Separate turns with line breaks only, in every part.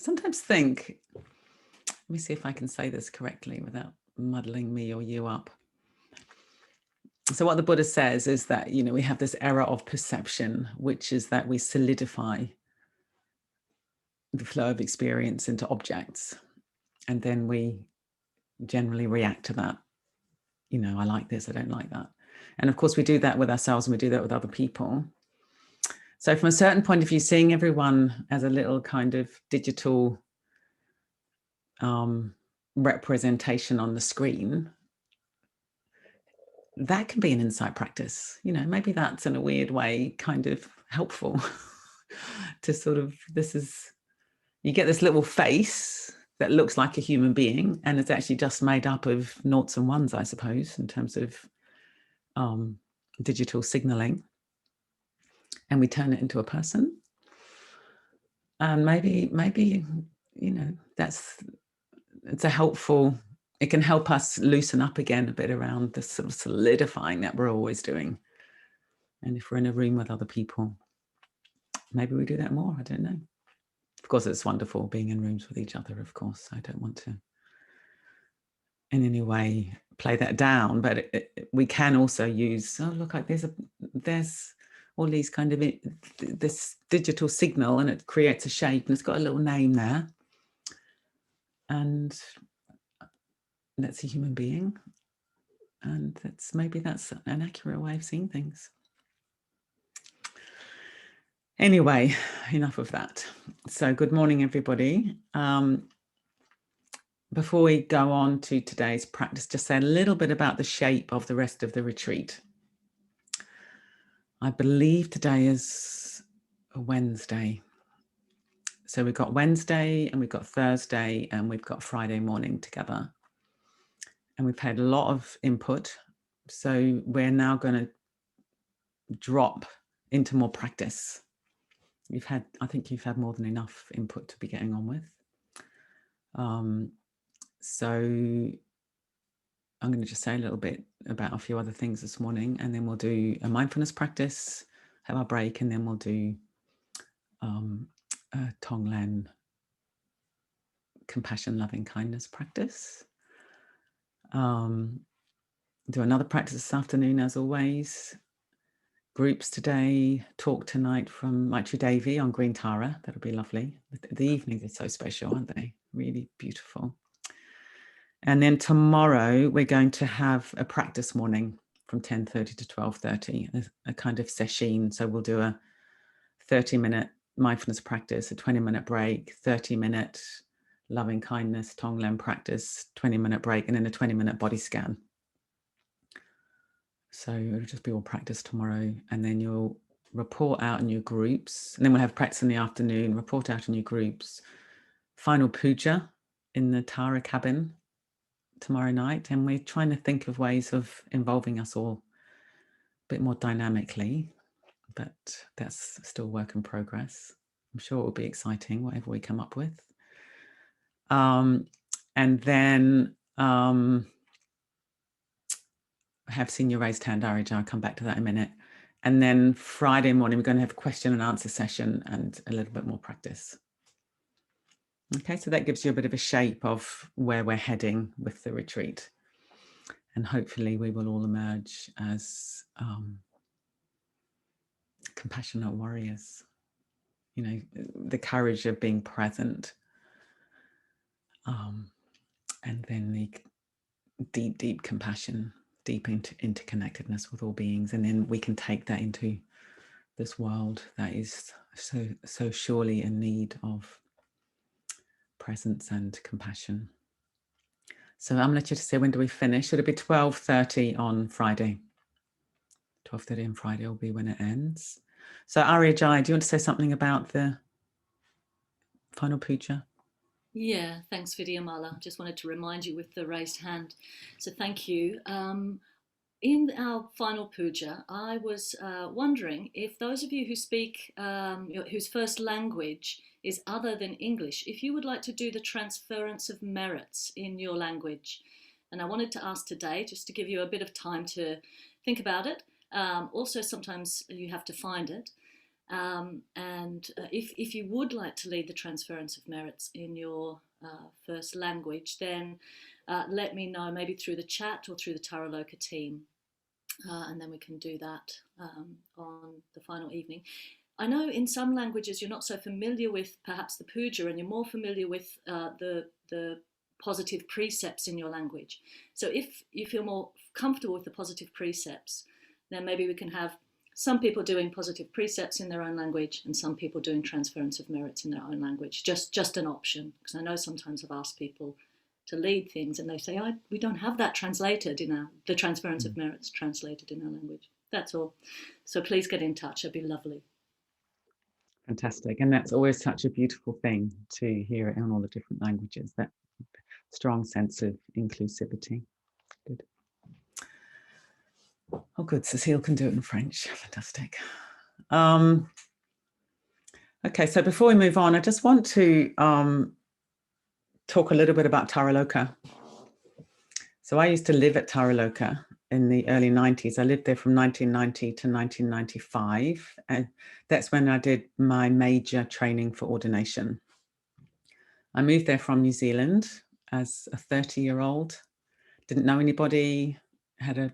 sometimes think, let me see if I can say this correctly without muddling me or you up. So what the Buddha says is that, we have this error of perception, which is that we solidify the flow of experience into objects. And then we generally react to that. I like this, I don't like that. And of course, we do that with ourselves and we do that with other people. So from a certain point of view, seeing everyone as a little kind of digital representation on the screen, that can be an insight practice. Maybe that's in a weird way kind of helpful to sort of, you get this little face that looks like a human being and it's actually just made up of noughts and ones, I suppose, in terms of digital signaling. And we turn it into a person. And maybe, it's a helpful, it can help us loosen up again a bit around this sort of solidifying that we're always doing. And if we're in a room with other people, maybe we do that more. I don't know. Of course, it's wonderful being in rooms with each other, of course. I don't want to in any way play that down, but we can also use, look, like there's all these kind of, this digital signal and it creates a shape and it's got a little name there. And that's a human being. And maybe that's an accurate way of seeing things. Anyway, enough of that. So good morning, everybody. Before we go on to today's practice, just say a little bit about the shape of the rest of the retreat. I believe today is a Wednesday. So we've got Wednesday and we've got Thursday and we've got Friday morning together. And we've had a lot of input. So we're now going to drop into more practice. I think you've had more than enough input to be getting on with. So I'm going to just say a little bit about a few other things this morning, and then we'll do a mindfulness practice, have our break, and then we'll do a Tonglen compassion, loving kindness practice. Do another practice this afternoon, as always. Groups today, talk tonight from Maitri Devi on Green Tara. That'll be lovely. The evenings are so special, aren't they? Really beautiful. And then tomorrow we're going to have a practice morning from 10:30 to 12:30, a kind of session. So we'll do a 30-minute mindfulness practice, a 20-minute break, 30-minute loving kindness, Tonglen practice, 20-minute break, and then a 20-minute body scan. So it'll just be all practice tomorrow, and then you'll report out in your groups, and then we'll have practice in the afternoon, report out in your groups, final puja in the Tara cabin tomorrow night, and we're trying to think of ways of involving us all a bit more dynamically, but that's still work in progress. I'm sure it will be exciting, whatever we come up with. And then have seen your raised hand, Arij. I'll come back to that in a minute. And then Friday morning, we're going to have a question and answer session and a little bit more practice. Okay, so that gives you a bit of a shape of where we're heading with the retreat. And hopefully we will all emerge as compassionate warriors. The courage of being present. And then the deep, deep compassion, deep interconnectedness with all beings. And then we can take that into this world that is so surely in need of presence and compassion. So I'm going to just say, when do we finish? It'll be 12:30 on Friday. 12:30 on Friday will be when it ends. So Aryajai, do you want to say something about the final puja?
Yeah, thanks, Vidyamala. Just wanted to remind you with the raised hand. So thank you. In our final puja, I was wondering if those of you who speak, whose first language is other than English, if you would like to do the transference of merits in your language. And I wanted to ask today, just to give you a bit of time to think about it. Also, sometimes you have to find it. And if you would like to lead the transference of merits in your first language, then let me know, maybe through the chat or through the Taraloka team, and then we can do that on the final evening. I know in some languages you're not so familiar with perhaps the puja, and you're more familiar with the positive precepts in your language. So if you feel more comfortable with the positive precepts, then maybe we can have some people doing positive precepts in their own language and some people doing transference of merits in their own language. Just an option, because I know sometimes I've asked people to lead things and they say, we don't have that translated in the transference of merits translated in our language. That's all. So please get in touch. It'd be lovely.
Fantastic. And that's always such a beautiful thing to hear it in all the different languages, that strong sense of inclusivity. Good. Oh, good. Cecile can do it in French. Fantastic. Okay, so before we move on, I just want to talk a little bit about Taraloka. So I used to live at Taraloka in the early 90s. I lived there from 1990 to 1995. And that's when I did my major training for ordination. I moved there from New Zealand as a 30-year-old. Didn't know anybody, had a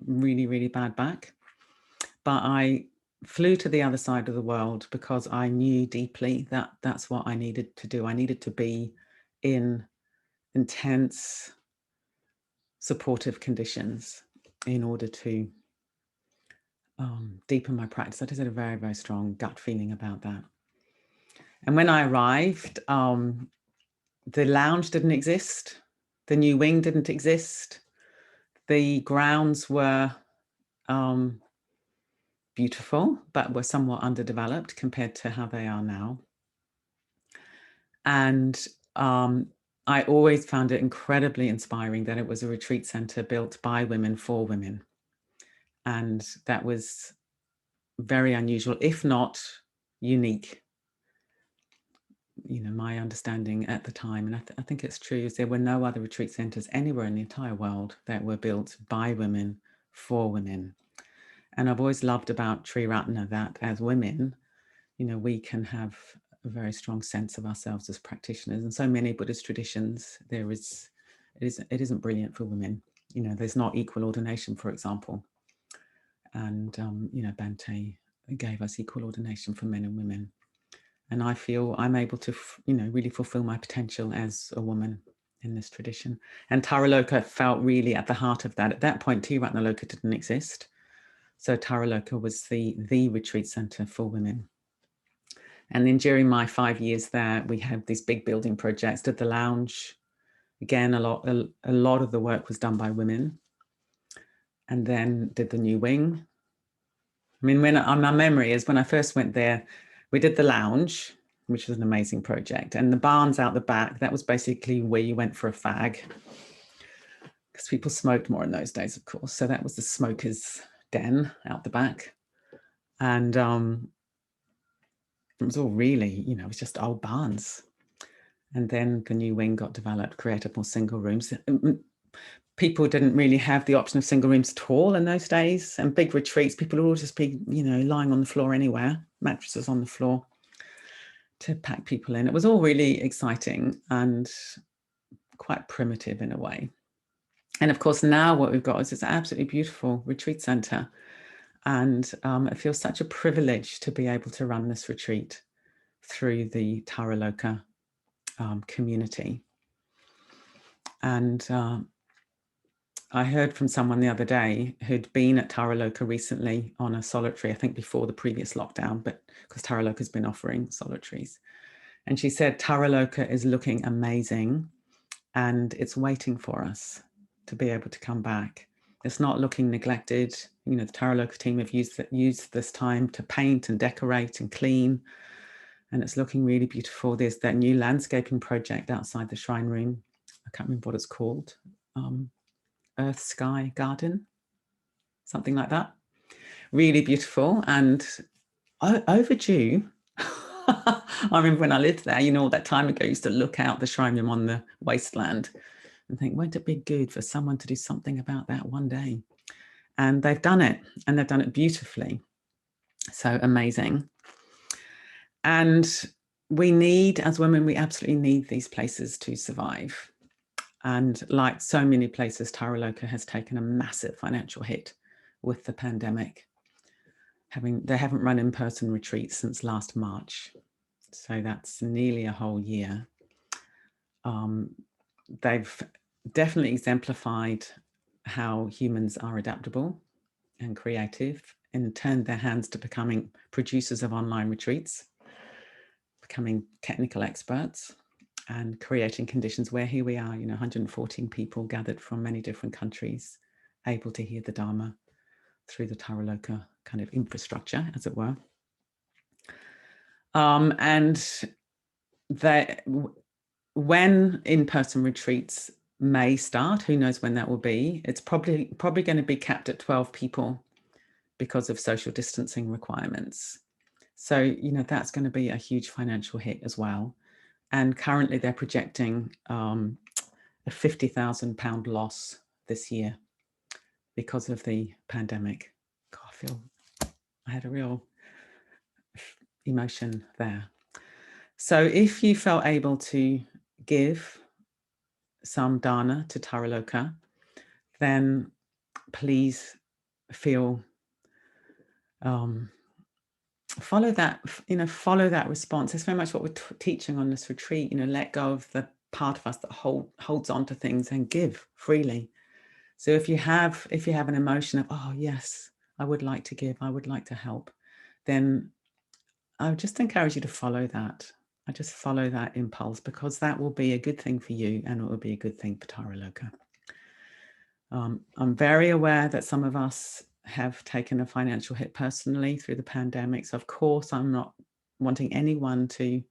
really, really bad back. But I flew to the other side of the world because I knew deeply that that's what I needed to do. I needed to be in intense, supportive conditions in order to deepen my practice. I just had a very, very strong gut feeling about that. And when I arrived, the lounge didn't exist. The new wing didn't exist. The grounds were beautiful, but were somewhat underdeveloped compared to how they are now. And I always found it incredibly inspiring that it was a retreat center built by women for women. And that was very unusual, if not unique. You know, my understanding at the time, and I think it's true, is there were no other retreat centers anywhere in the entire world that were built by women for women. And I've always loved about Triratna that as women, you know, we can have a very strong sense of ourselves as practitioners. And so many Buddhist traditions, it isn't brilliant for women. You know, there's not equal ordination, for example. And, you know, Bhante gave us equal ordination for men and women. And I feel I'm able to, you know, really fulfill my potential as a woman in this tradition. And Taraloka felt really at the heart of that. At that point, Tiratnaloka didn't exist. So Taraloka was the retreat center for women. And then during my 5 years there, we had these big building projects, did the lounge. Again, a lot of the work was done by women. And then did the new wing. I mean, my memory is when I first went there, we did the lounge, which was an amazing project. And the barns out the back, that was basically where you went for a fag. Because people smoked more in those days, of course. So that was the smoker's den out the back. And it was all really, you know, it was just old barns. And then the new wing got developed, created more single rooms. People didn't really have the option of single rooms at all in those days. And big retreats, people would all just be, you know, lying on the floor anywhere, mattresses on the floor to pack people in. It was all really exciting and quite primitive in a way. And of course, now what we've got is this absolutely beautiful retreat center. And it feels such a privilege to be able to run this retreat through the Taraloka community. And I heard from someone the other day who'd been at Taraloka recently on a solitary, I think before the previous lockdown, but because Taraloka's been offering solitaries. And she said, Taraloka is looking amazing and it's waiting for us to be able to come back. It's not looking neglected. You know, the Taraloka team have used this time to paint and decorate and clean. And it's looking really beautiful. There's that new landscaping project outside the shrine room. I can't remember what it's called. Earth Sky Garden, something like that. Really beautiful and overdue. I remember when I lived there, you know, all that time ago, I used to look out the shrine room on the wasteland and think, won't it be good for someone to do something about that one day? And they've done it, and they've done it beautifully. So amazing. And we need, as women, we absolutely need these places to survive. And like so many places, Taraloka has taken a massive financial hit with the pandemic. They haven't run in-person retreats since last March. So that's nearly a whole year. They've definitely exemplified how humans are adaptable and creative and turned their hands to becoming producers of online retreats, becoming technical experts, and creating conditions where here we are, 114 people gathered from many different countries, able to hear the Dharma through the Taraloka kind of infrastructure, as it were. And when in-person retreats may start, who knows when that will be, it's probably going to be capped at 12 people because of social distancing requirements. So, that's going to be a huge financial hit as well. And currently they're projecting a £50,000 loss this year because of the pandemic. God, I had a real emotion there. So if you felt able to give some dana to Taraloka, then please feel follow that response. It's very much what we're teaching on this retreat. Let go of the part of us that holds on to things and give freely. So if you have an emotion of, oh yes, I would like to give, I would like to help, then I would just encourage you to follow that. I just follow that impulse, because that will be a good thing for you and it will be a good thing for Taraloka. I'm very aware that some of us have taken a financial hit personally through the pandemic. So of course, I'm not wanting anyone to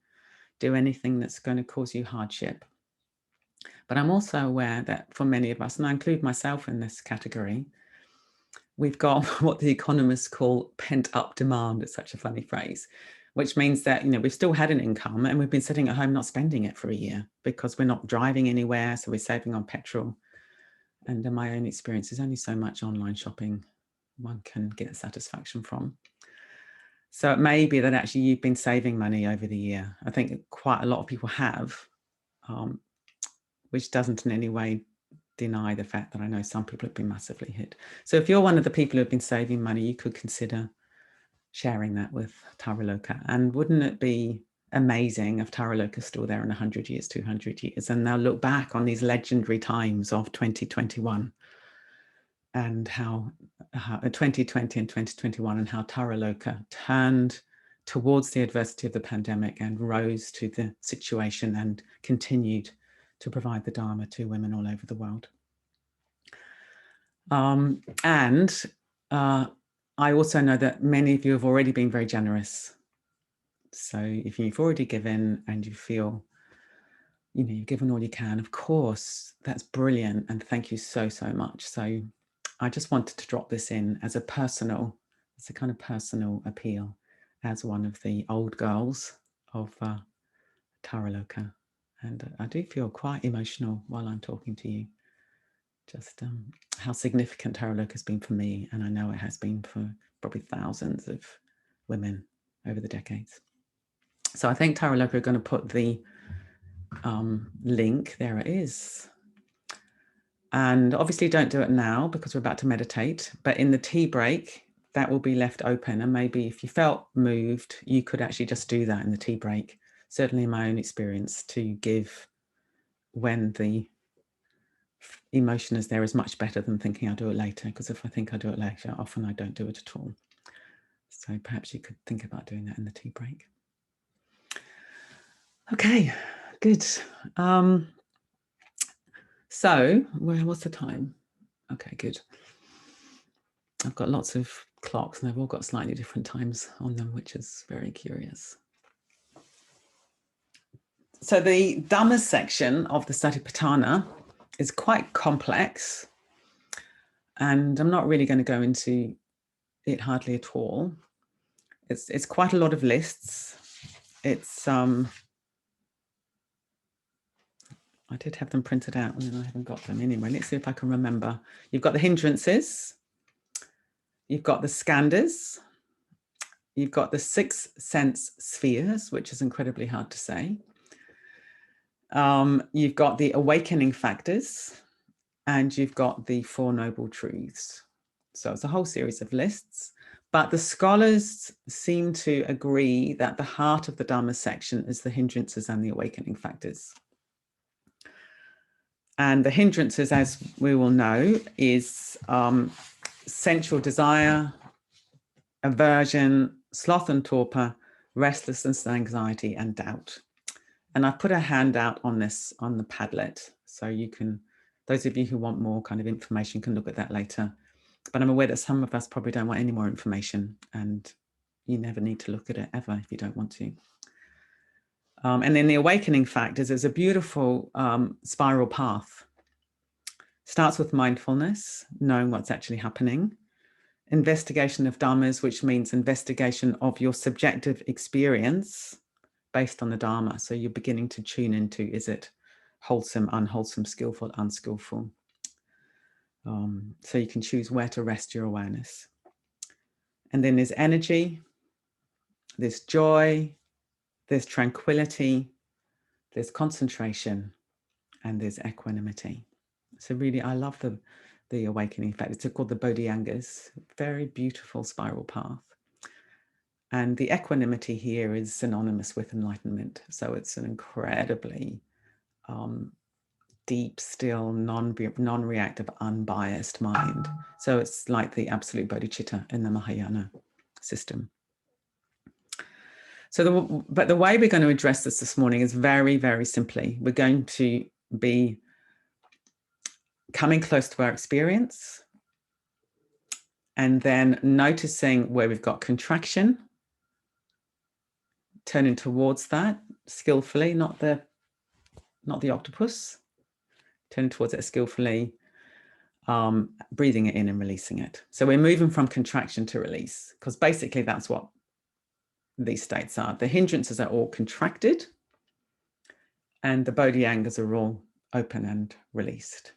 do anything that's going to cause you hardship. But I'm also aware that for many of us, and I include myself in this category, we've got what the economists call pent-up demand. It's such a funny phrase, which means that, we've still had an income and we've been sitting at home not spending it for a year because we're not driving anywhere. So we're saving on petrol. And in my own experience, there's only so much online shopping one can get satisfaction from. So it may be that actually you've been saving money over the year. I think quite a lot of people have, which doesn't in any way deny the fact that I know some people have been massively hit. So if you're one of the people who have been saving money, you could consider sharing that with Taraloka. And wouldn't it be amazing if Taraloka is still there in 100 years, 200 years, and they'll look back on these legendary times of 2021 and how 2020 and 2021 and how Taraloka turned towards the adversity of the pandemic and rose to the situation and continued to provide the Dharma to women all over the world. I also know that many of you have already been very generous. So if you've already given and you feel, you've given all you can, of course, that's brilliant. And thank you so, so much. So I just wanted to drop this in as a kind of personal appeal as one of the old girls of Taraloka. And I do feel quite emotional while I'm talking to you. Just how significant Taraloka has been for me. And I know it has been for probably thousands of women over the decades. So I think Taraloka are going to put the link, there it is. And obviously don't do it now because we're about to meditate, but in the tea break, that will be left open. And maybe if you felt moved, you could actually just do that in the tea break. Certainly in my own experience, to give when the emotion is there is much better than thinking I'll do it later, because if I think I'll do it later, often I don't do it at all. So perhaps you could think about doing that in the tea break. Okay, good. So what's the time? Okay, good. I've got lots of clocks and they've all got slightly different times on them, which is very curious. So the Dhamma section of the Satipatthana is quite complex, and I'm not really going to go into it hardly at all. It's quite a lot of lists. It's I did have them printed out and I haven't got them anyway. Let's see if I can remember. You've got the hindrances, you've got the skandhas, you've got the 6 sense spheres, which is incredibly hard to say. You've got the awakening factors, and you've got the 4 noble truths. So it's a whole series of lists, but the scholars seem to agree that the heart of the Dharma section is the hindrances and the awakening factors. And the hindrances, as we will know, is sensual desire, aversion, sloth and torpor, restlessness, anxiety, and doubt. And I've put a handout on this on the Padlet, so you can, those of you who want more kind of information can look at that later. But I'm aware that some of us probably don't want any more information, and you never need to look at it ever if you don't want to. And then the awakening factors is a beautiful spiral path. Starts with mindfulness, knowing what's actually happening. Investigation of dharmas, which means investigation of your subjective experience based on the dharma. So you're beginning to tune into, is it wholesome, unwholesome, skillful, unskillful? So you can choose where to rest your awareness. And then there's energy, there's joy, there's tranquility, there's concentration, and there's equanimity. So really, I love the awakening factors. It's called the Bodhisangas. Very beautiful spiral path. And the equanimity here is synonymous with enlightenment. So it's an incredibly deep, still, non-reactive, unbiased mind. So it's like the absolute bodhicitta in the Mahayana system. So but the way we're going to address this morning is very, very simply. We're going to be coming close to our experience and then noticing where we've got contraction, turning towards that skillfully, not the octopus, turning towards it skillfully, breathing it in and releasing it. So we're moving from contraction to release, because basically that's what these states are. The hindrances are all contracted and the bodhisangas are all open and released.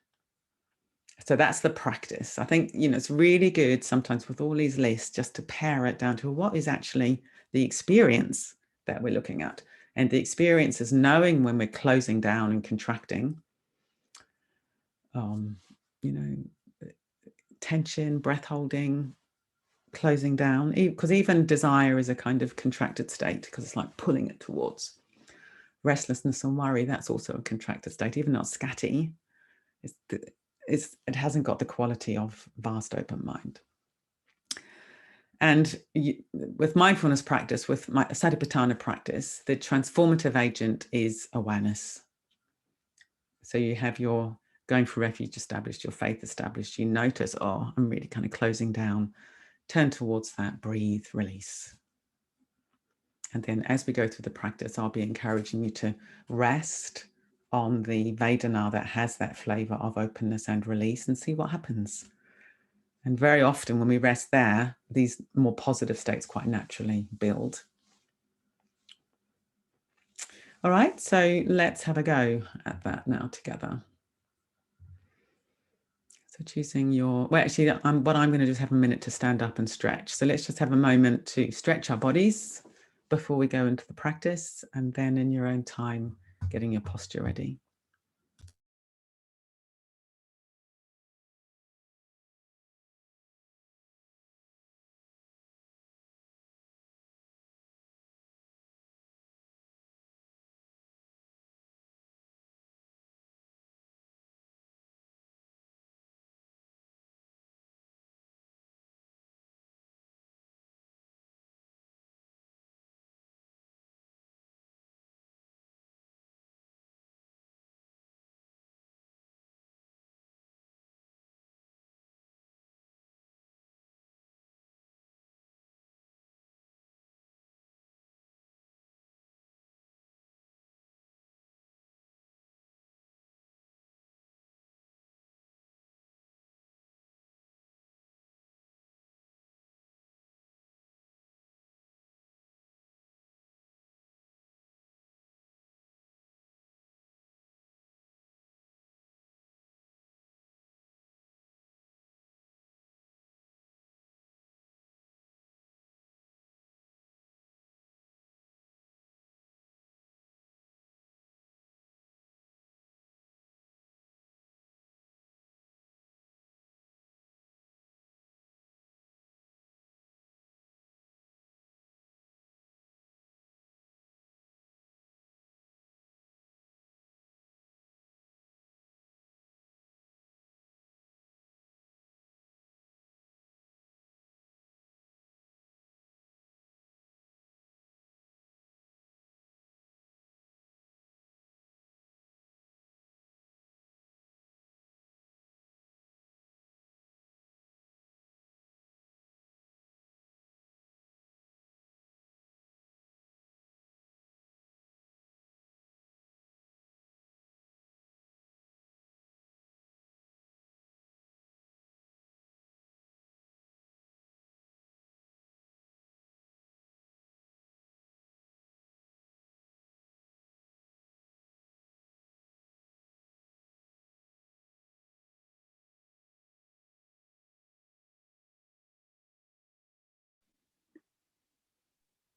So that's the practice. I think, it's really good sometimes with all these lists just to pare it down to what is actually the experience that we're looking at. And the experience is knowing when we're closing down and contracting, tension, breath holding, closing down, because even desire is a kind of contracted state because it's like pulling it towards. Restlessness and worry, that's also a contracted state, even though it's scatty. It hasn't got the quality of vast open mind. And with mindfulness practice, with my Satipatthana practice, the transformative agent is awareness. So you have your going for refuge established, your faith established, you notice, oh, I'm really kind of closing down, turn towards that, breathe, release. And then as we go through the practice, I'll be encouraging you to rest on the Vedana that has that flavor of openness and release and see what happens. And very often when we rest there, these more positive states quite naturally build. All right, so let's have a go at that now together. So choosing what I'm going to do is have a minute to stand up and stretch. So let's just have a moment to stretch our bodies before we go into the practice, and then in your own time, getting your posture ready.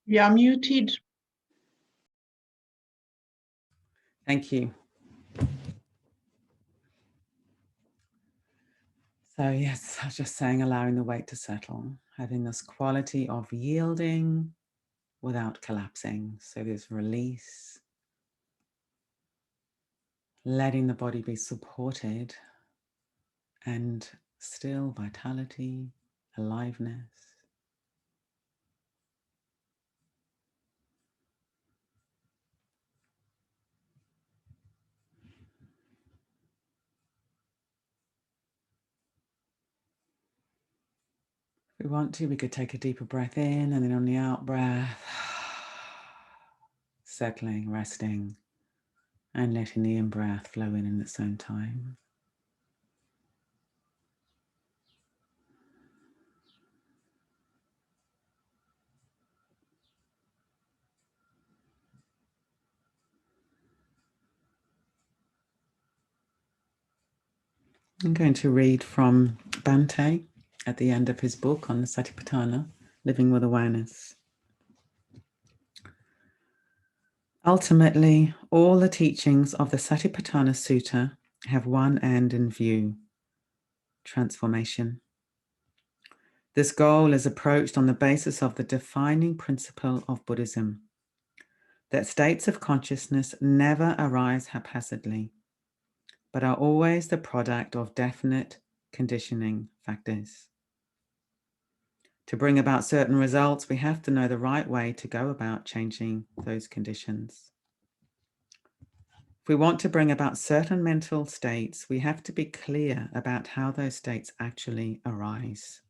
You're muted.
Thank you. So yes, I was just saying, allowing the weight to settle, having this quality of yielding without collapsing. So there's release, letting the body be supported, and still vitality, aliveness. If we want to, we could take a deeper breath in, and then on the out breath, settling, resting, and letting the in-breath flow in its own time. I'm going to read from Bhante at the end of his book on the Satipatthana, Living with Awareness. Ultimately, all the teachings of the Satipatthana Sutta have one end in view: transformation. This goal is approached on the basis of the defining principle of Buddhism, that states of consciousness never arise haphazardly, but are always the product of definite conditioning factors. To bring about certain results, we have to know the right way to go about changing those conditions. If we want to bring about certain mental states, we have to be clear about how those states actually arise.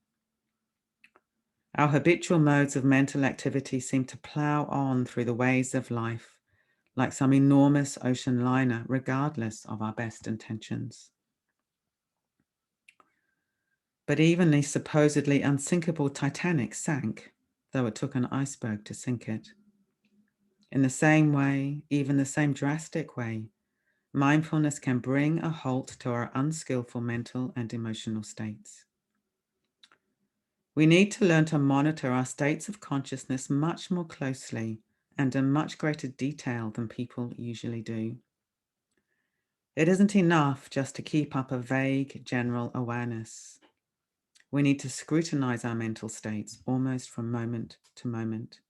Our habitual modes of mental activity seem to plow on through the waves of life like some enormous ocean liner, regardless of our best intentions. But even the supposedly unsinkable Titanic sank, though it took an iceberg to sink it. In the same way, even the same drastic way, mindfulness can bring a halt to our unskillful mental and emotional states. We need to learn to monitor our states of consciousness much more closely and in much greater detail than people usually do. It isn't enough just to keep up a vague general awareness. We need to scrutinize our mental states almost from moment to moment.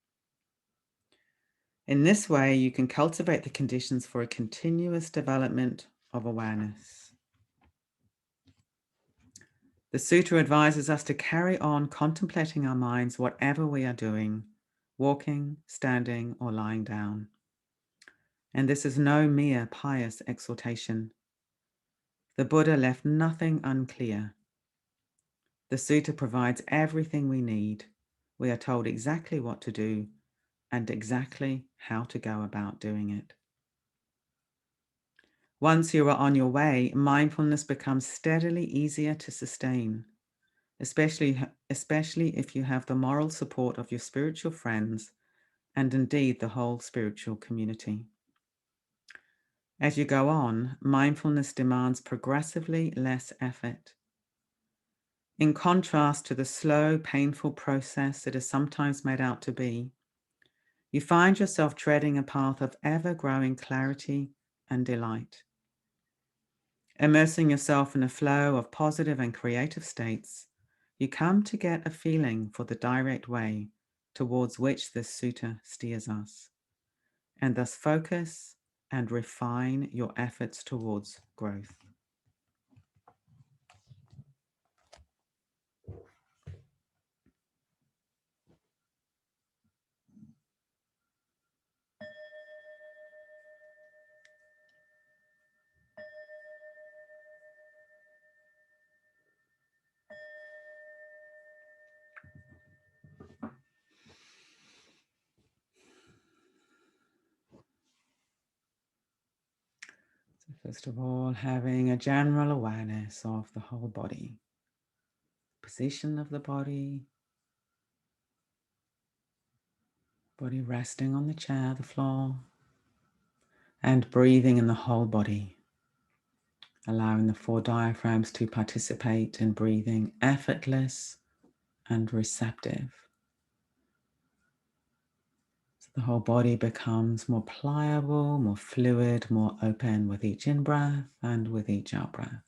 In this way, you can cultivate the conditions for a continuous development of awareness. The sutta advises us to carry on contemplating our minds whatever we are doing, walking, standing, or lying down. And this is no mere pious exhortation. The Buddha left nothing unclear. The sutta provides everything we need. We are told exactly what to do and exactly how to go about doing it. Once you are on your way, mindfulness becomes steadily easier to sustain, especially if you have the moral support of your spiritual friends and indeed the whole spiritual community. As you go on, mindfulness demands progressively less effort. In contrast to the slow, painful process it is sometimes made out to be, you find yourself treading a path of ever-growing clarity and delight. Immersing yourself in a flow of positive and creative states, you come to get a feeling for the direct way towards which this sutta steers us, and thus focus and refine your efforts towards growth. So first of all, having a general awareness of the whole body, position of the body resting on the chair, the floor, and breathing in the whole body, allowing the four diaphragms to participate in breathing, effortless and receptive. The whole body becomes more pliable, more fluid, more open with each in-breath and with each out-breath.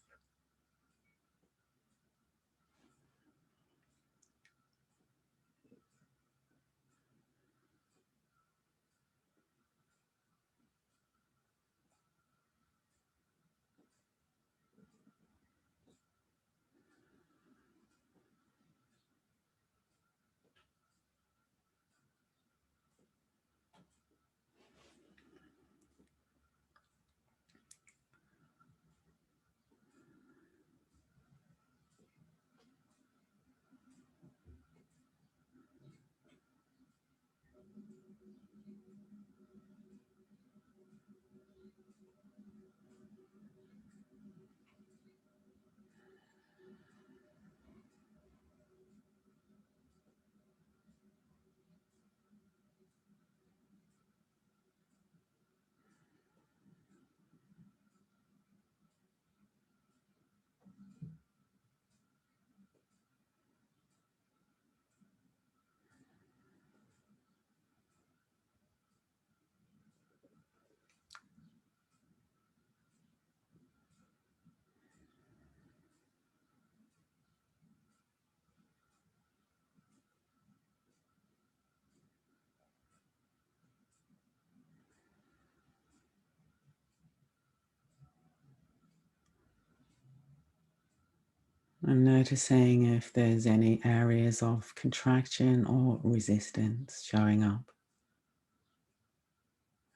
And noticing if there's any areas of contraction or resistance showing up.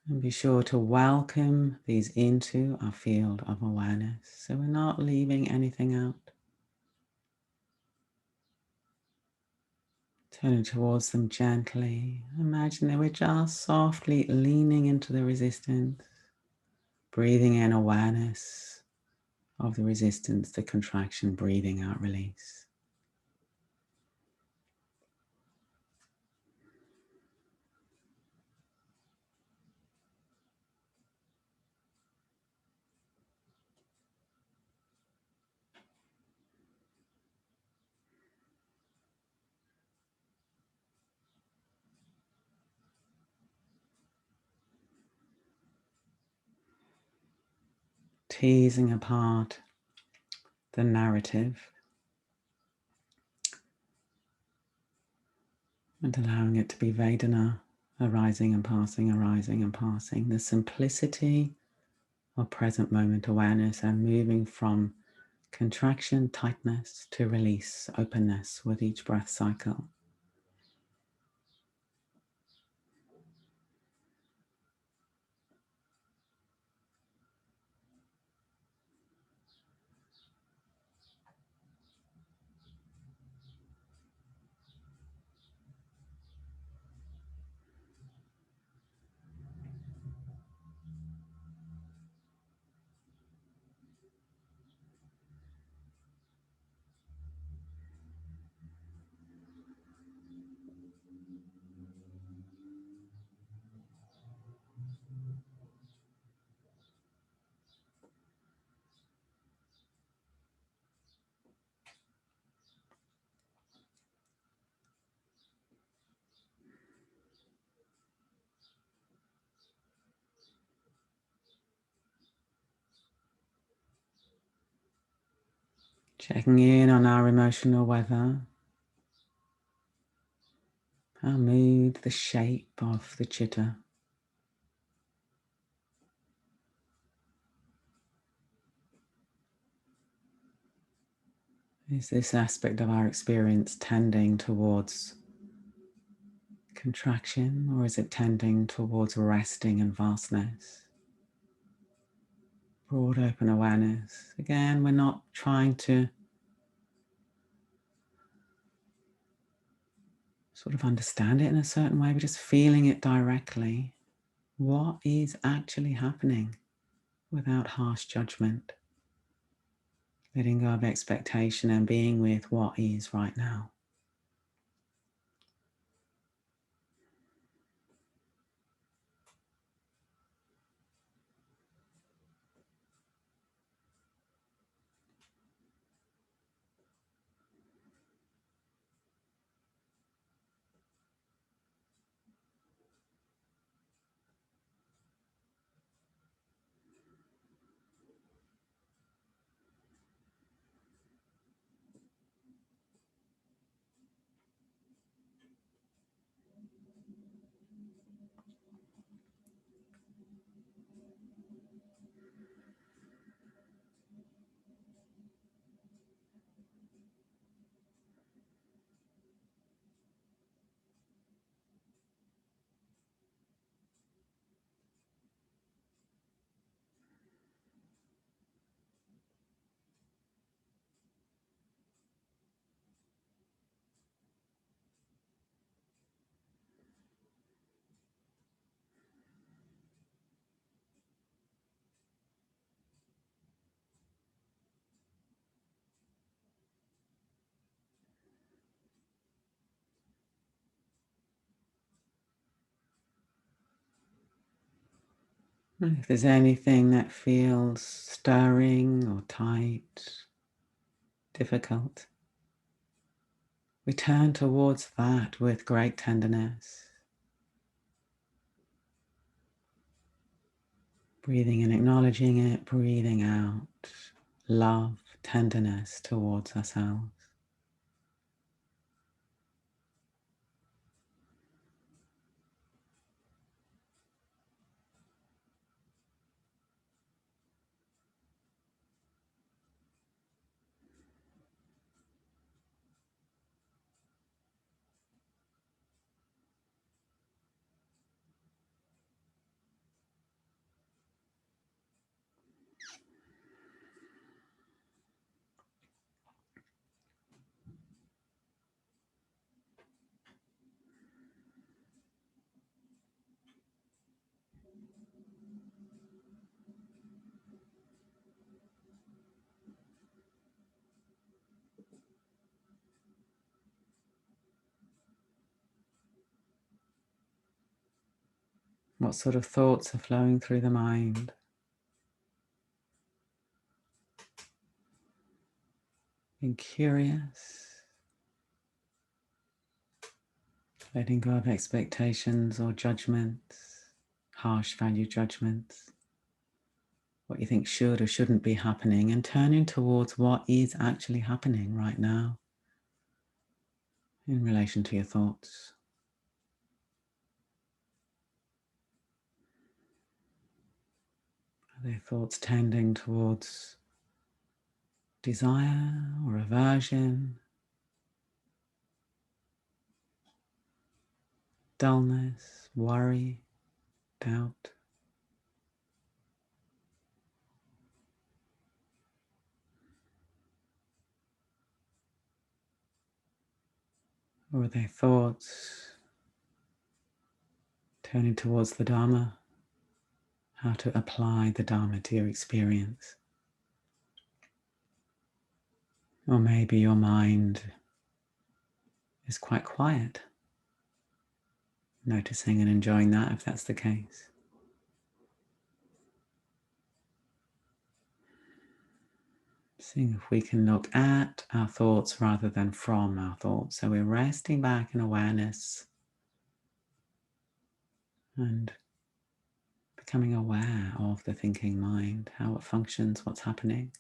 And be sure to welcome these into our field of awareness so we're not leaving anything out. Turning towards them gently. Imagine that we're just softly leaning into the resistance, breathing in awareness of the resistance, the contraction, breathing out release. Teasing apart the narrative and allowing it to be Vedana, arising and passing, arising and passing. The simplicity of present moment awareness and moving from contraction, tightness to release, openness with each breath cycle. Checking in on our emotional weather, our mood, the shape of the chitta. Is this aspect of our experience tending towards contraction, or is it tending towards resting and vastness? Broad open awareness. Again, we're not trying to sort of understand it in a certain way, but just feeling it directly. What is actually happening without harsh judgment? Letting go of expectation and being with what is right now. And if there's anything that feels stirring or tight, difficult, we turn towards that with great tenderness. Breathing in, acknowledging it, breathing out, love, tenderness towards ourselves. What sort of thoughts are flowing through the mind? Being curious, letting go of expectations or judgments, harsh value judgments, what you think should or shouldn't be happening, and turning towards what is actually happening right now in relation to your thoughts. Are they thoughts tending towards desire or aversion, dullness, worry, doubt? Or are they thoughts turning towards the Dharma, how to apply the Dharma to your experience? Or maybe your mind is quite quiet, noticing and enjoying that if that's the case. Seeing if we can look at our thoughts rather than from our thoughts. So we're resting back in awareness and becoming aware of the thinking mind, how it functions, what's happening.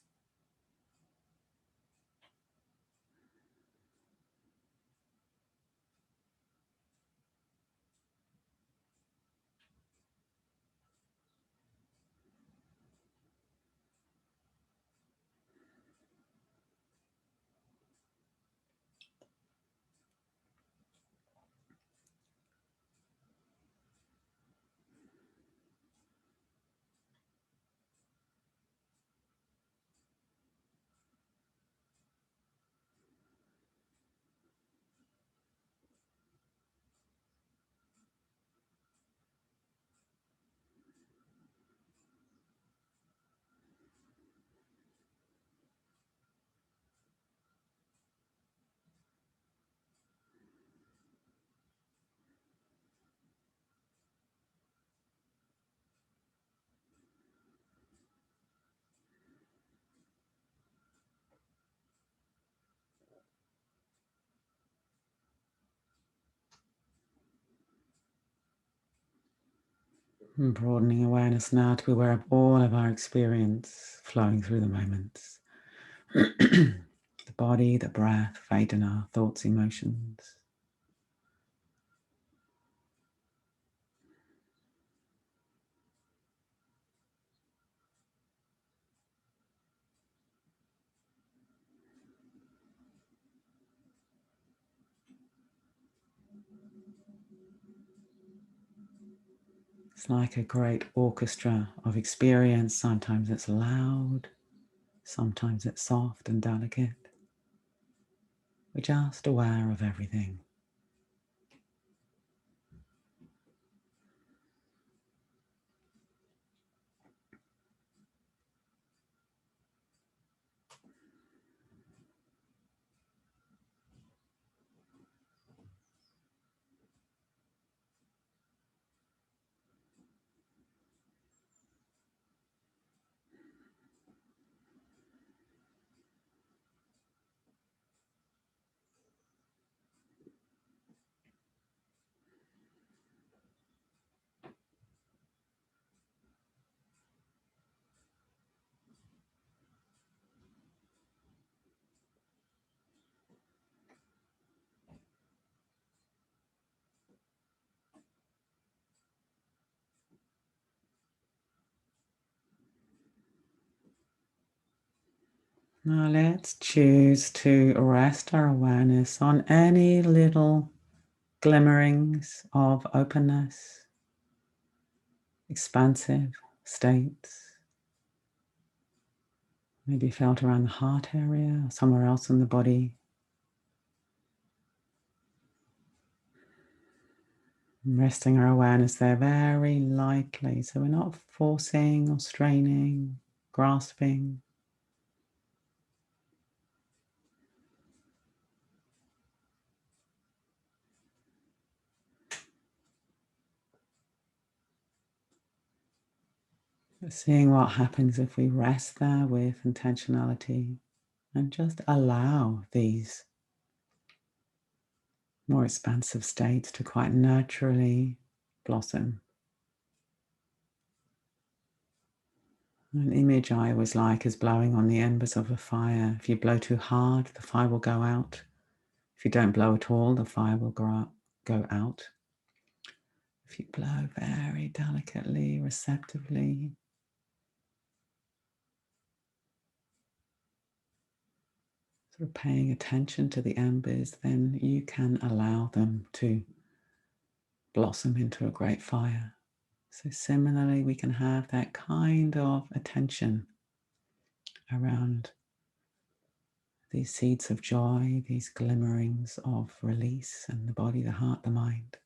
And broadening awareness now to be aware of all of our experience flowing through the moments. The body, the breath, Vedana, thoughts, emotions. It's like a great orchestra of experience. Sometimes it's loud, sometimes it's soft and delicate. We're just aware of everything. Now let's choose to rest our awareness on any little glimmerings of openness, expansive states. Maybe felt around the heart area or somewhere else in the body. Resting our awareness there very lightly, so we're not forcing or straining, grasping. But seeing what happens if we rest there with intentionality and just allow these more expansive states to quite naturally blossom. An image I always like is blowing on the embers of a fire. If you blow too hard, the fire will go out. If you don't blow at all, the fire will go out. If you blow very delicately, receptively, sort of paying attention to the embers, then you can allow them to blossom into a great fire. So similarly, we can have that kind of attention around these seeds of joy, these glimmerings of release in the body, the heart, the mind.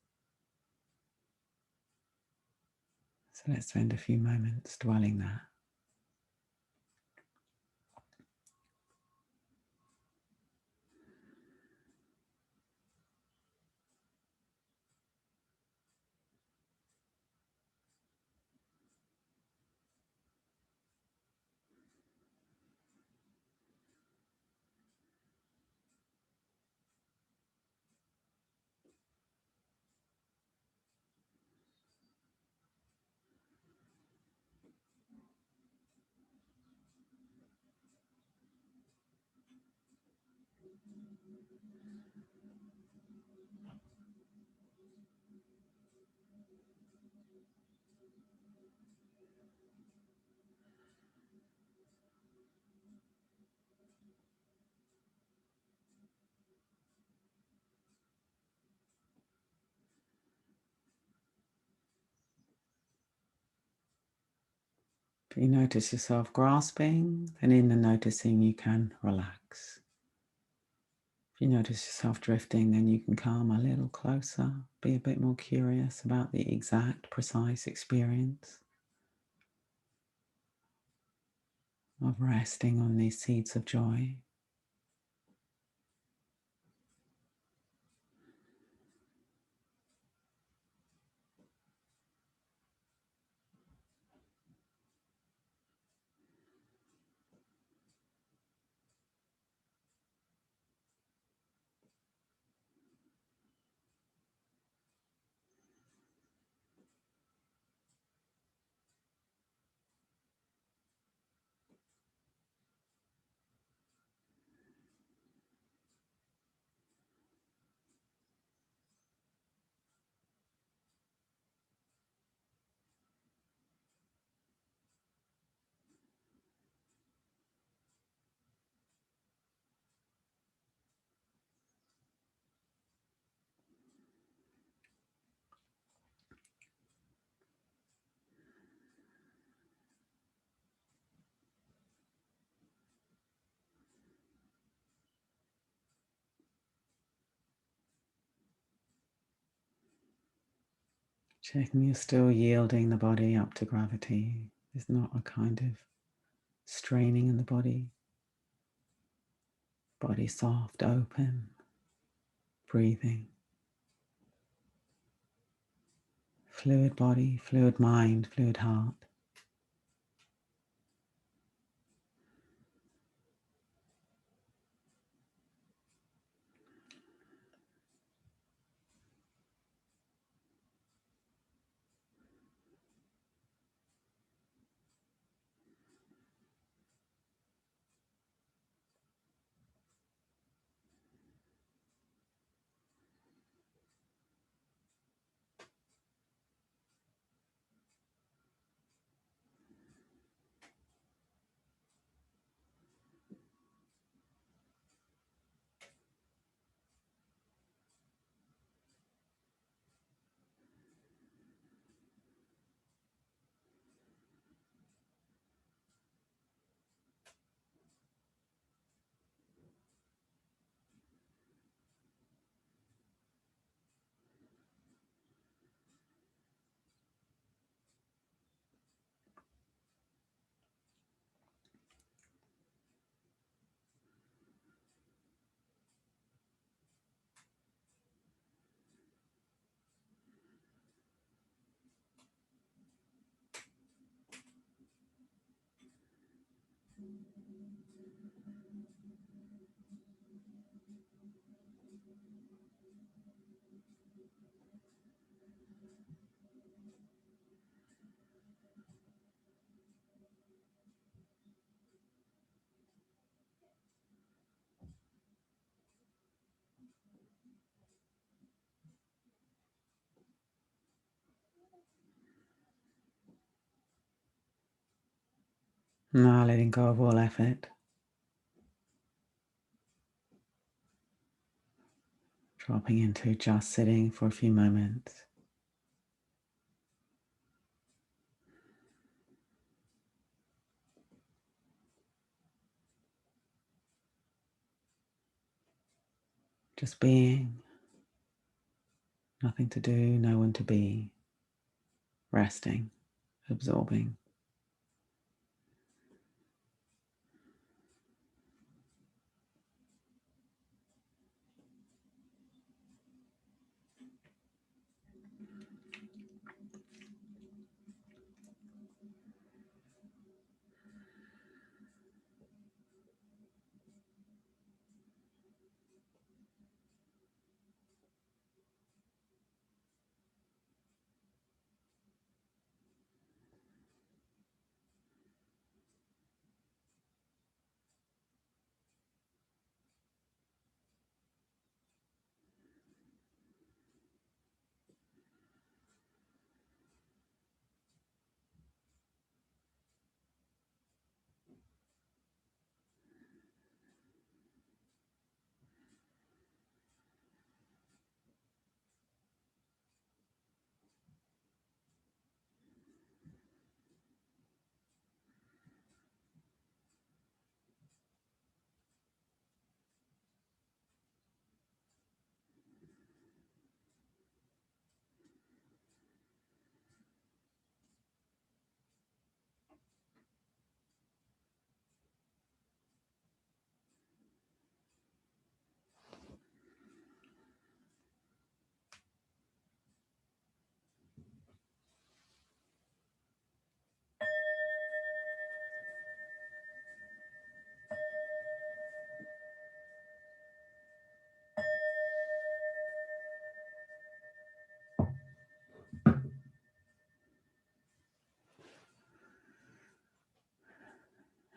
So let's spend a few moments dwelling there. If you notice yourself grasping, then in the noticing you can relax. If you notice yourself drifting, then you can come a little closer, be a bit more curious about the exact, precise experience of resting on these seeds of joy. Checking you're still yielding the body up to gravity. There's not a kind of straining in the body. Body soft, open, breathing. Fluid body, fluid mind, fluid heart. Now letting go of all effort. Dropping into just sitting for a few moments. Just being. Nothing to do, no one to be. Resting, absorbing.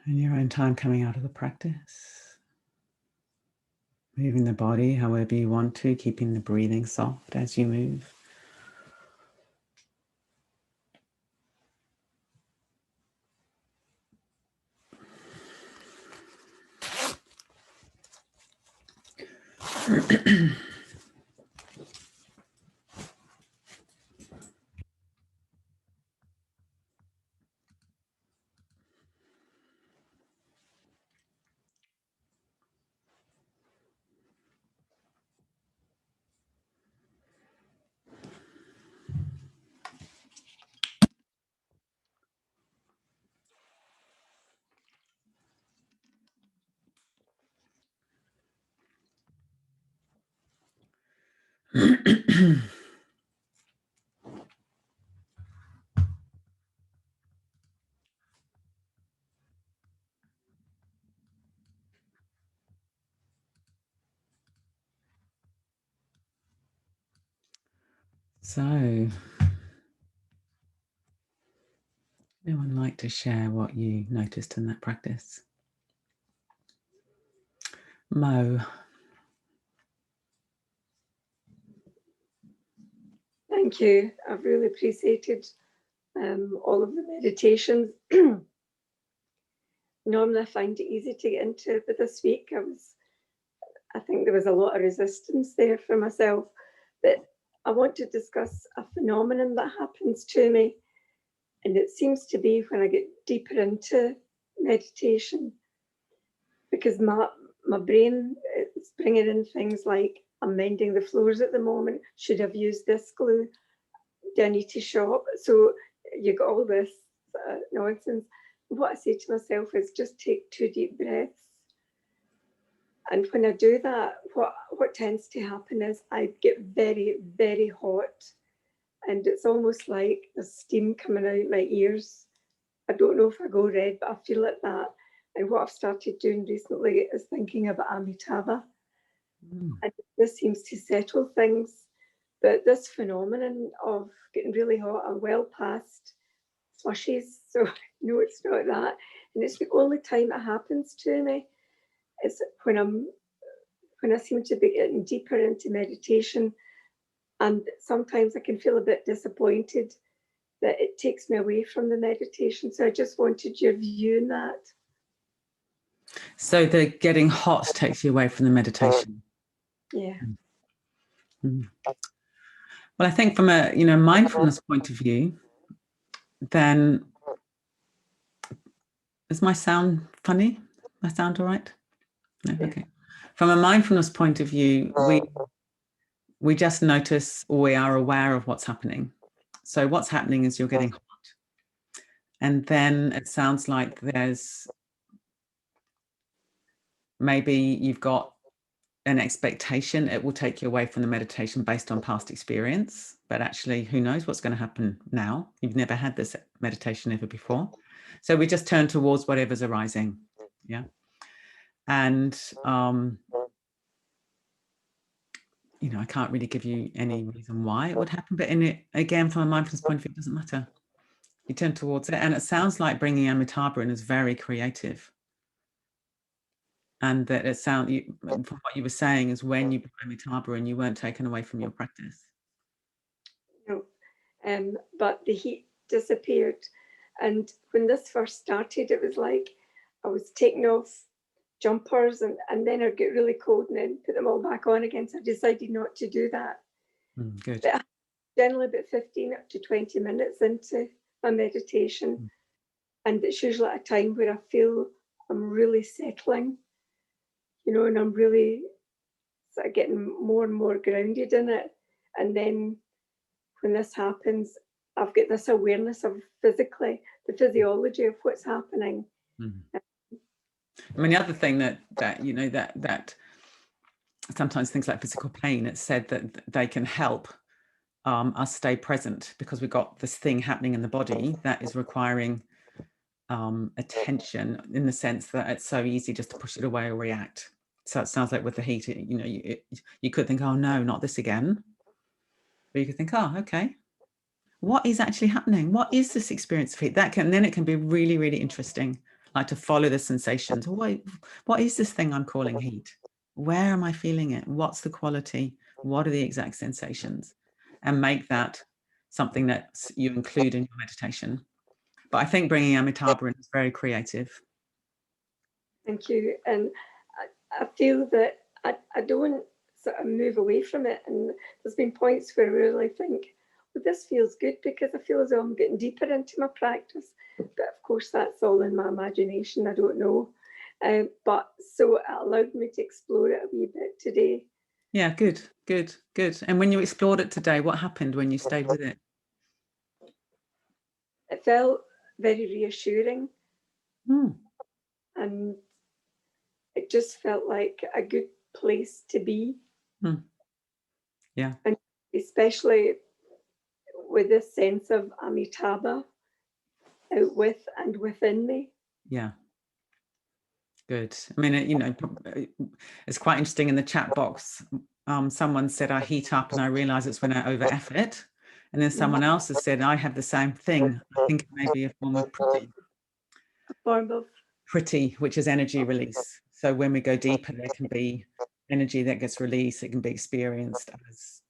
In your own time coming out of the practice. Moving the body however you want to, keeping the breathing soft as you move. So, anyone like to share what you noticed in that practice? Mo.
Thank you. I've really appreciated all of the meditations. Normally I find it easy to get into, but this week I think there was a lot of resistance there for myself. But I want to discuss a phenomenon that happens to me, and it seems to be when I get deeper into meditation, because my brain is bringing in things like, I'm mending the floors at the moment. Should have used this glue? Do I need to shop? So you got all this nonsense. What I say to myself is just take 2 deep breaths. And when I do that, what tends to happen is I get very, very hot. And it's almost like there's steam coming out my ears. I don't know if I go red, but I feel like that. And what I've started doing recently is thinking about Amitabha.
Mm.
And this seems to settle things. But this phenomenon of getting really hot, I'm well past flushes, so no, it's not that. And it's the only time it happens to me is when I seem to be getting deeper into meditation, and sometimes I can feel a bit disappointed that it takes me away from the meditation. So I just wanted your view on that.
So the getting hot takes you away from the meditation.
Yeah.
Mm. Well, I think from a mindfulness point of view, then is my sound funny? My sound all right? No,
Yeah.
okay. From a mindfulness point of view, we just notice, or we are aware of what's happening. So what's happening is you're getting hot, and then it sounds like there's maybe you've got an expectation it will take you away from the meditation based on past experience, but actually who knows what's going to happen now. You've never had this meditation ever before, so we just turn towards whatever's arising. Yeah. And I can't really give you any reason why it would happen, but in it, again, from a mindfulness point of view, it doesn't matter. You turn towards it, and it sounds like bringing Amitabha in is very creative. And that from what you were saying, is when you brought Amitabha in, you weren't taken away from your practice.
No, but the heat disappeared. And when this first started, it was like I was taking off jumpers and then I'd get really cold and then put them all back on again. So I decided not to do that.
Good.
But generally about 15 up to 20 minutes into my meditation. And it's usually at a time where I feel I'm really settling, and I'm really sort of getting more and more grounded in it. And then when this happens, I've got this awareness of physically the physiology of what's happening.
I mean, the other thing that sometimes things like physical pain, it's said that they can help us stay present, because we've got this thing happening in the body that is requiring attention, in the sense that it's so easy just to push it away or react. So it sounds like with the heat, you could think, oh no, not this again. But you could think, oh, okay, what is actually happening? What is this experience of heat? Then it can be really, really interesting, like to follow the sensations. What is this thing I'm calling heat? Where am I feeling it? What's the quality? What are the exact sensations? And make that something that you include in your meditation. But I think bringing Amitabha in is very creative.
Thank you. And I feel that I don't sort of move away from it. And there's been points where I really think, well, this feels good, because I feel as though I'm getting deeper into my practice. But of course, that's all in my imagination. I don't know. But so it allowed me to explore it a wee bit today.
Yeah, good. And when you explored it today, what happened when you stayed with it?
It felt very reassuring. And it just felt like a good place to be.
Yeah.
And especially with this sense of Amitabha out with and within me.
Yeah. Good. I mean, it's quite interesting in the chat box. Someone said, I heat up and I realize it's when I over effort. And then someone else has said, I have the same thing. I think it may be a form of pretty.
A form of
Pretty, which is energy release. So when we go deeper, there can be energy that gets released. It can be experienced as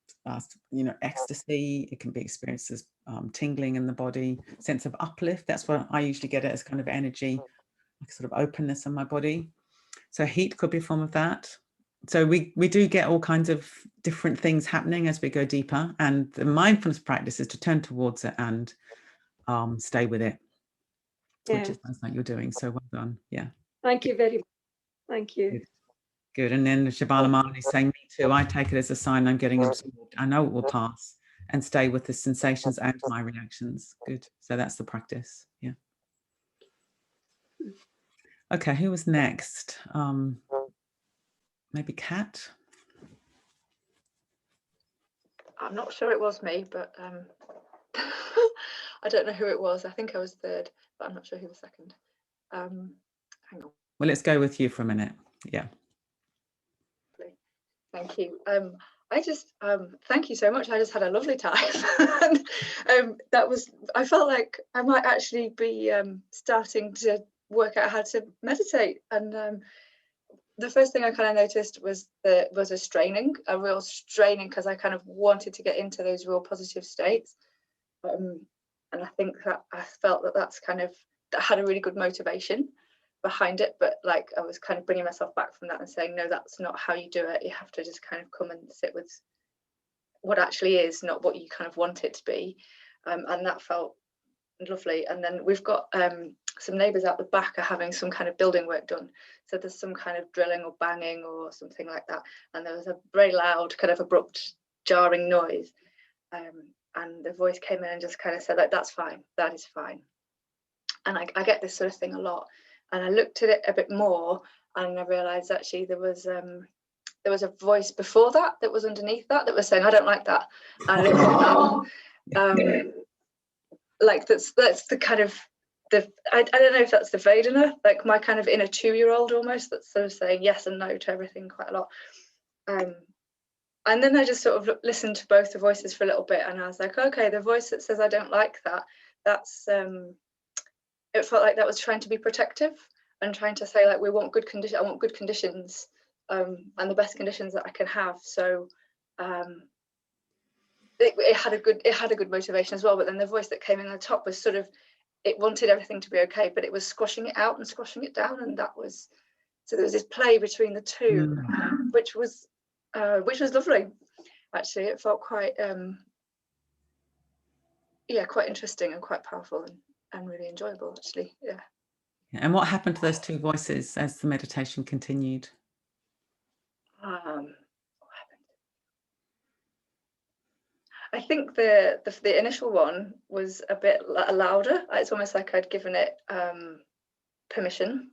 ecstasy. It can be experienced as tingling in the body, sense of uplift. That's what I usually get it as, kind of energy, like sort of openness in my body. So heat could be a form of that. So we do get all kinds of different things happening as we go deeper. And the mindfulness practice is to turn towards it and stay with it, which it sounds like you're doing. So well done. Yeah.
Thank you very much. Thank you.
Good. And then Vidyamala is saying, me too. I take it as a sign I'm getting absorbed. I know it will pass, and stay with the sensations and my reactions. Good. So that's the practice. Yeah. Okay. Who was next? Maybe Kat.
I'm not sure it was me, but I don't know who it was. I think I was third, but I'm not sure who was second. hang on.
Well, let's go with you for a minute. Yeah.
Thank you. I just thank you so much. I just had a lovely time. I felt like I might actually be starting to work out how to meditate. And the first thing I kind of noticed was a real straining, because I kind of wanted to get into those real positive states. And I think that I felt that had a really good motivation behind it, but like I was kind of bringing myself back from that and saying, no, that's not how you do it. You have to just kind of come and sit with what actually is, not what you kind of want it to be. And that felt lovely. And then we've got some neighbours out the back are having some kind of building work done, so there's some kind of drilling or banging or something like that, and there was a very loud kind of abrupt jarring noise, and the voice came in and just kind of said, like, that's fine, that is fine. And I get this sort of thing a lot. And I looked at it a bit more, and I realised actually there was a voice before that was underneath that was saying, I don't like that. And I looked at that. Like that's the kind of I don't know if that's the Vedana, like my kind of inner 2-year-old almost, that's sort of saying yes and no to everything quite a lot. And then I just sort of listened to both the voices for a little bit, and I was like, okay, the voice that says I don't like that, that's it felt like that was trying to be protective and trying to say, like, we want good conditions. I want good conditions, and the best conditions that I can have. So it had a good motivation as well. But then the voice that came in the top was sort of, it wanted everything to be okay, but it was squashing it out and squashing it down, and that was, so there was this play between the two, which was lovely. Actually, it felt quite quite interesting and quite powerful and really enjoyable, actually. Yeah.
And what happened to those two voices as the meditation continued?
What happened? I think the initial one was a bit louder. It's almost like I'd given it permission.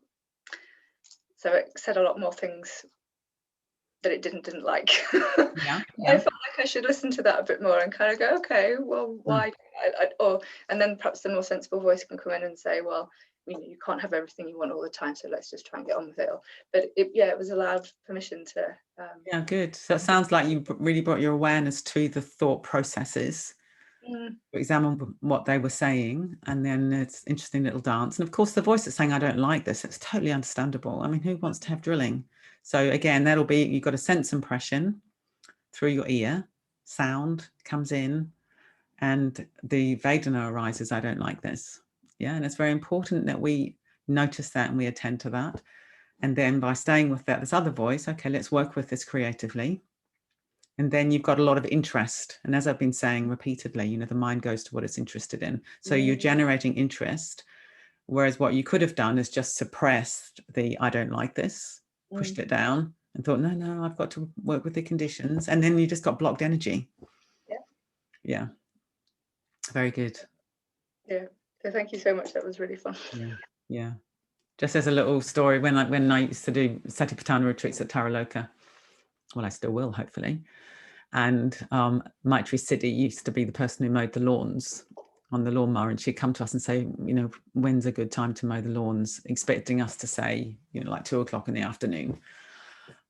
So it said a lot more things that it didn't like.
Yeah.
I felt like I should listen to that a bit more and kind of go, okay, well, why? And then perhaps the more sensible voice can come in and say, well, you can't have everything you want all the time, so let's just try and get on with it. But it was allowed permission to.
Yeah, good. So it sounds like you really brought your awareness to the thought processes, examine what they were saying, and then it's interesting little dance. And of course, the voice that's saying, I don't like this, it's totally understandable. I mean, who wants to have drilling? So again, that'll be, you've got a sense impression through your ear, sound comes in, and the Vedana arises, I don't like this. Yeah, and it's very important that we notice that and we attend to that. And then by staying with that, this other voice, okay, let's work with this creatively. And then you've got a lot of interest. And as I've been saying repeatedly, the mind goes to what it's interested in. So you're generating interest. Whereas what you could have done is just suppressed the, I don't like this, pushed it down and thought, no, I've got to work with the conditions. And then you just got blocked energy. Yeah. Very good.
Yeah. So thank you so much. That was really fun.
Yeah. Just as a little story, when I used to do Satipatthana retreats at Taraloka, well, I still will, hopefully. And Maitri Siddhi used to be the person who mowed the lawns on the lawnmower, and she'd come to us and say, when's a good time to mow the lawns, expecting us to say, like 2:00 in the afternoon.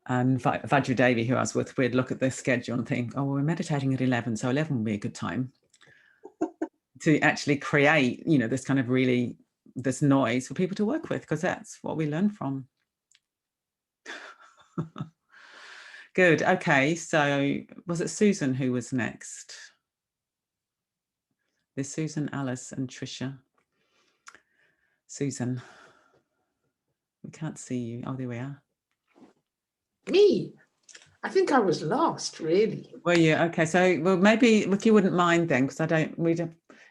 And Vajra Devi, who I was with, we'd look at the schedule and think, oh, well, we're meditating at 11, so 11 would be a good time to actually create, this kind of really, this noise for people to work with, because that's what we learn from. Good. Okay. So was it Susan who was next? There's Susan, Alice, and Tricia. Susan, we can't see you. Oh, there we are.
Me? I think I was last, really.
Were you? Okay. So, well, maybe if you wouldn't mind then, because we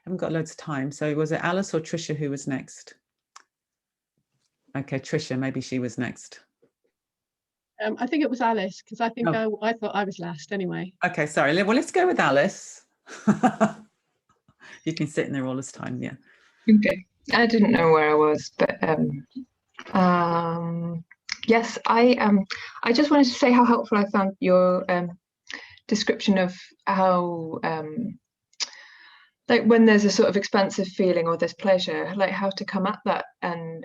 haven't got loads of time. So was it Alice or Tricia who was next? Okay, Tricia, maybe she was next.
I think it was Alice, because I think I thought I was last anyway.
Okay, sorry. Well, let's go with Alice. You've been sitting there all this time, yeah.
Okay, I didn't know where I was, but yes, I just wanted to say how helpful I found your description of how like when there's a sort of expansive feeling or there's pleasure, like how to come at that. And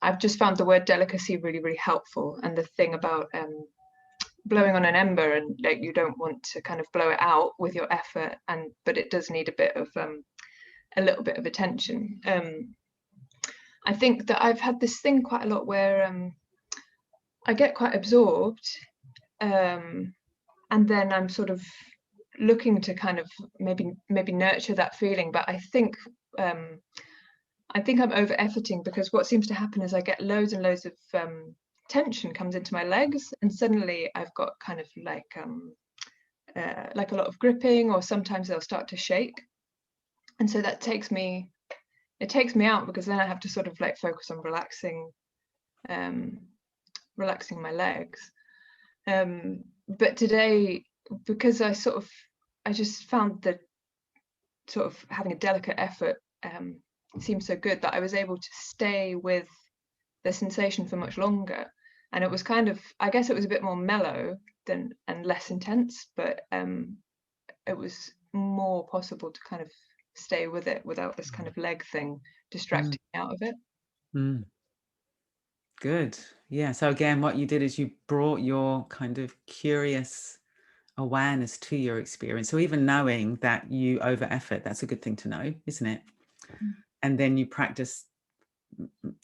I've just found the word delicacy really, really helpful. And the thing about blowing on an ember, and like you don't want to kind of blow it out with your effort, but it does need a little bit of attention. I think that I've had this thing quite a lot where I get quite absorbed, and then I'm sort of looking to kind of maybe nurture that feeling. But I think I'm over efforting, because what seems to happen is I get loads and loads of tension comes into my legs, and suddenly I've got kind of like a lot of gripping, or sometimes they'll start to shake, and so that takes me out, because then I have to sort of like focus on relaxing my legs. But today, because I just found that sort of having a delicate effort seemed so good, that I was able to stay with the sensation for much longer. And it was kind of, I guess it was a bit more mellow and less intense, but it was more possible to kind of stay with it without this kind of leg thing distracting me out of it.
Good. Yeah. So again, what you did is you brought your kind of curious awareness to your experience. So even knowing that you over effort, that's a good thing to know, isn't it? And then you practice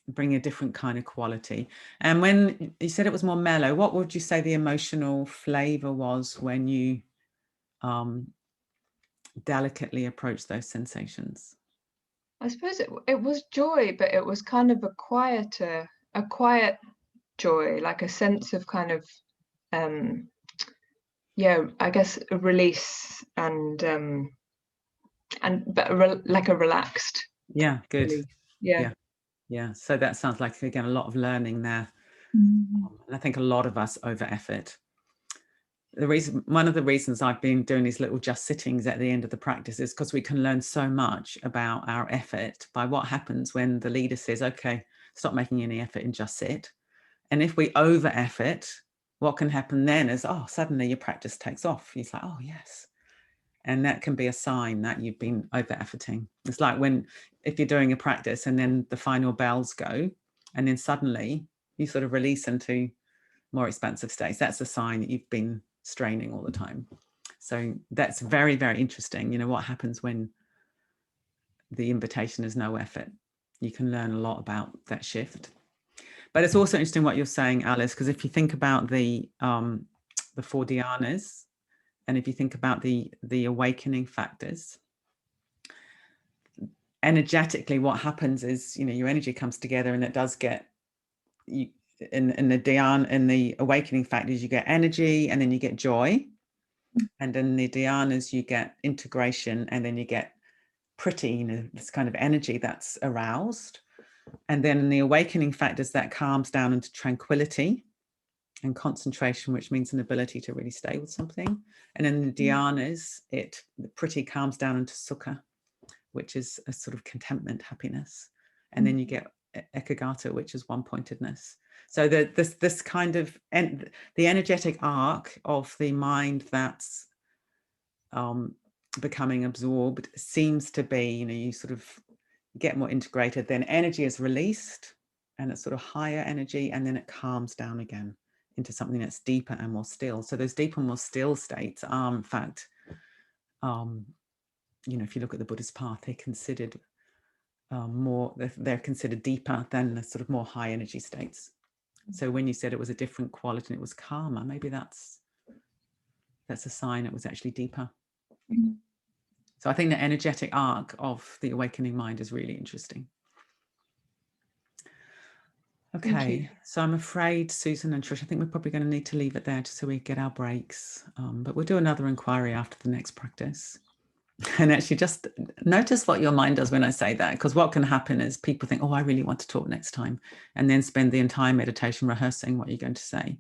bring a different kind of quality. And when you said it was more mellow, what would you say the emotional flavor was when you delicately approach those sensations?
I suppose it was joy, but it was kind of a quiet joy, like a sense of kind of I guess a release and like a relaxed.
Yeah, good.
Really.
Yeah. So that sounds like, again, a lot of learning there. And I think a lot of us over effort. One of the reasons I've been doing these little just sittings at the end of the practice is because we can learn so much about our effort by what happens when the leader says, okay, stop making any effort and just sit. And if we over effort, what can happen then is, suddenly your practice takes off. It's like, oh yes. And that can be a sign that you've been over efforting. It's like if you're doing a practice and then the final bells go, and then suddenly you sort of release into more expansive states. That's a sign that you've been straining all the time. So that's very, very interesting. You know, what happens when the invitation is no effort? You can learn a lot about that shift. But it's also interesting what you're saying, Alice, because if you think about the 4 dhyanas, and if you think about the awakening factors, energetically, what happens is, you know, your energy comes together, and it does get you in the dhyana, in the awakening factors, you get energy, and then you get joy, and in the dhyanas you get integration, and then you get pretty, you know, this kind of energy that's aroused. And then in the awakening factors, that calms down into tranquility and concentration, which means an ability to really stay with something. And in the dhyanas, the pretty calms down into sukha, which is a sort of contentment, happiness. And then you get ekagata, which is one-pointedness. So this kind of the energetic arc of the mind that's becoming absorbed seems to be, you know, you sort of get more integrated, then energy is released, and it's sort of higher energy, and then it calms down again into something that's deeper and more still. So those deeper, more still states are, in fact, you know, if you look at the Buddhist path, they're considered they're considered deeper than the sort of more high energy states. So when you said it was a different quality and it was calmer, maybe that's a sign it was actually deeper. So I think the energetic arc of the awakening mind is really interesting. Okay, so I'm afraid, Susan and Trish, I think we're probably going to need to leave it there just so we get our breaks. But we'll do another inquiry after the next practice. And actually just notice what your mind does when I say that, because what can happen is people think, oh, I really want to talk next time, and then spend the entire meditation rehearsing what you're going to say.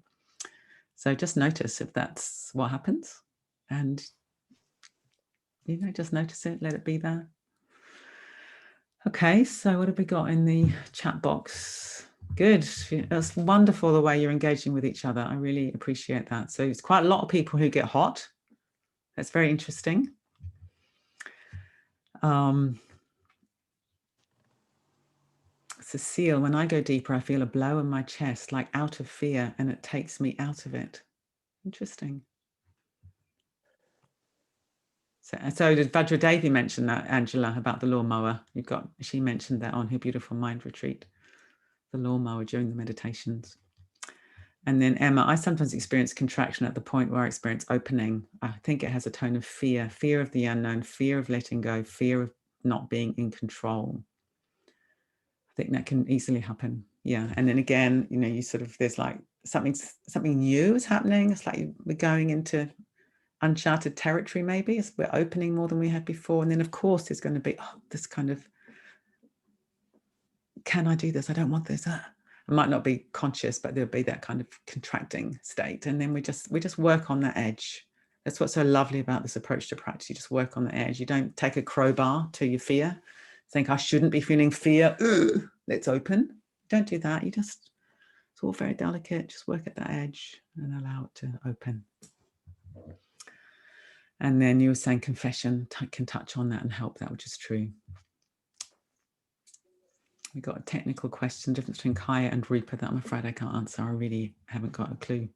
So just notice if that's what happens, and, you know, just notice it, let it be there. Okay, so what have we got in the chat box? Good. It's wonderful the way you're engaging with each other. I really appreciate that. So it's quite a lot of people who get hot. That's very interesting. Cecile, when I go deeper, I feel a blow in my chest, like out of fear, and it takes me out of it. Interesting. So did Vajra Devi mention that, Angela, about the lawnmower? She mentioned that on her Beautiful Mind retreat, the lawnmower during the meditations. And then Emma, I sometimes experience contraction at the point where I experience opening. I think it has a tone of fear of the unknown, fear of letting go, fear of not being in control. I think that can easily happen. Yeah. And then again, you know, there's like something new is happening. It's like we're going into uncharted territory, maybe. We're opening more than we had before. And then of course there's going to be this kind of, can I do this? I don't want this. It might not be conscious, but there'll be that kind of contracting state. And then we just work on that edge. That's what's so lovely about this approach to practice. You just work on the edge. You don't take a crowbar to your fear. Think I shouldn't be feeling fear. Ugh, let's open. Don't do that. It's all very delicate. Just work at that edge and allow it to open. And then you were saying confession can touch on that and help that, which is true. We got a technical question, difference between Kaya and Rupa, that I'm afraid I can't answer. I really haven't got a clue.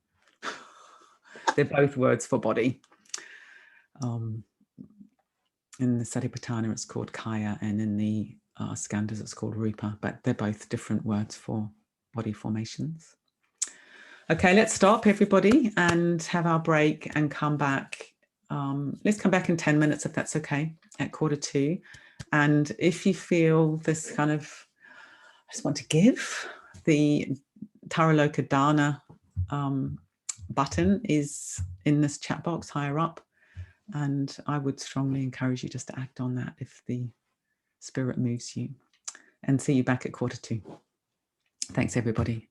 They're both words for body. In the Satipatthana, it's called Kaya, and in the Skandhas, it's called Rupa, but they're both different words for body formations. Okay, let's stop, everybody, and have our break and come back. Let's come back in 10 minutes, if that's okay, at 1:45. And if you feel this kind of, I just want to give, the Taraloka Dana button is in this chat box higher up. And I would strongly encourage you just to act on that if the spirit moves you. And see you back at 1:45. Thanks, everybody.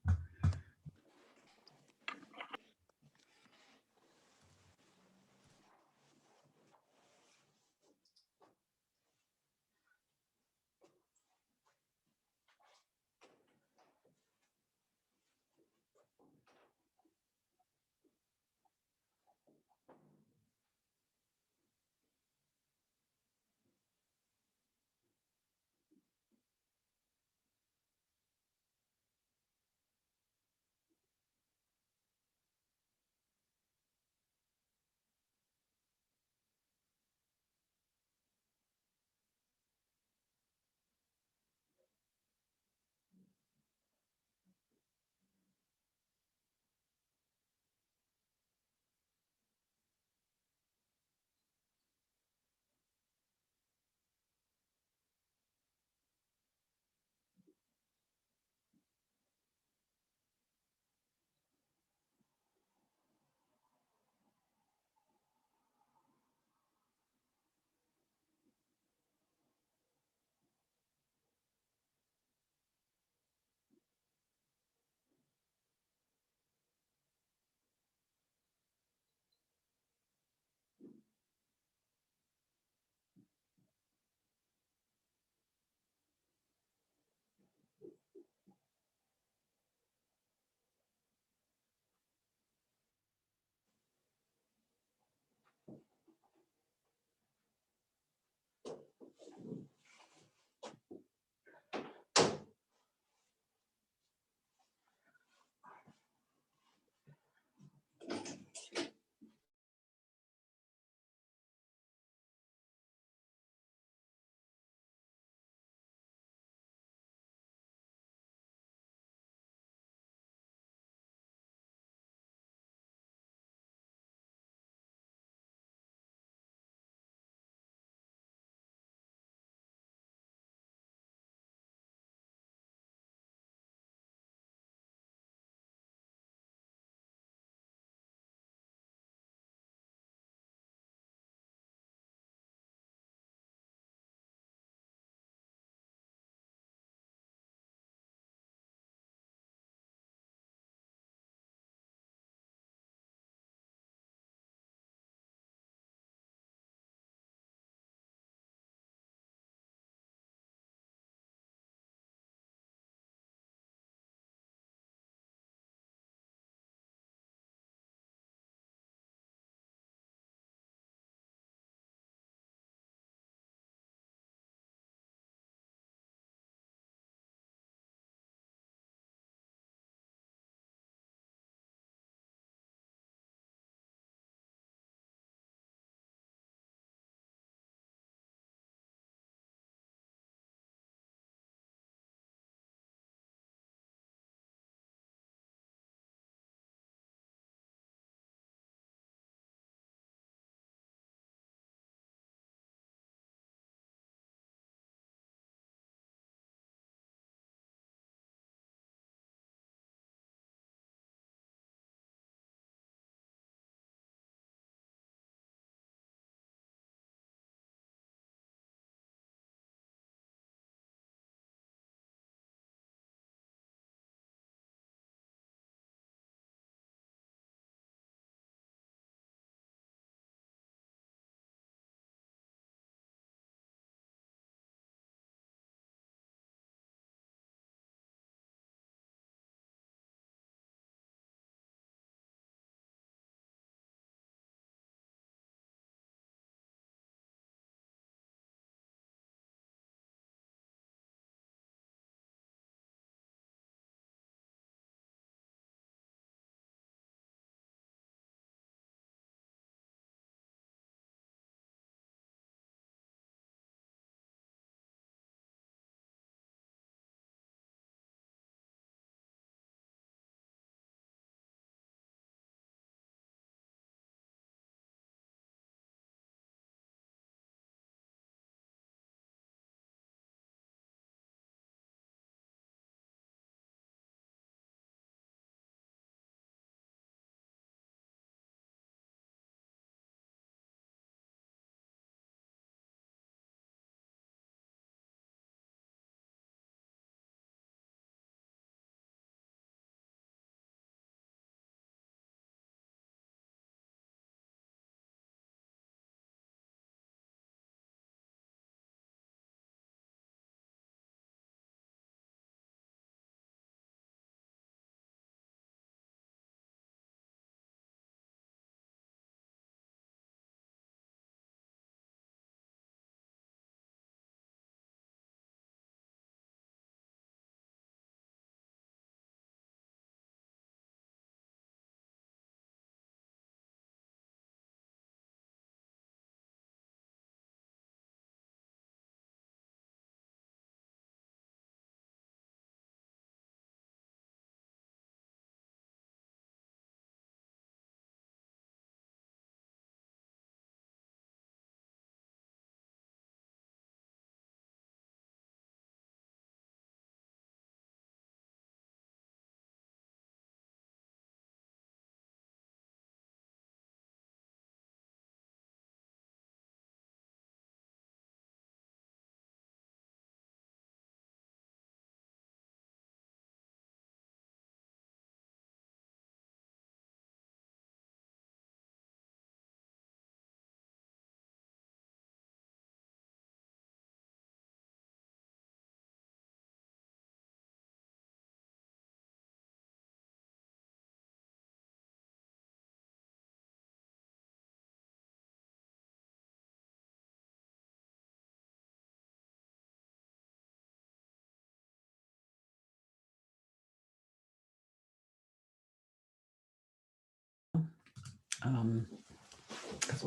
because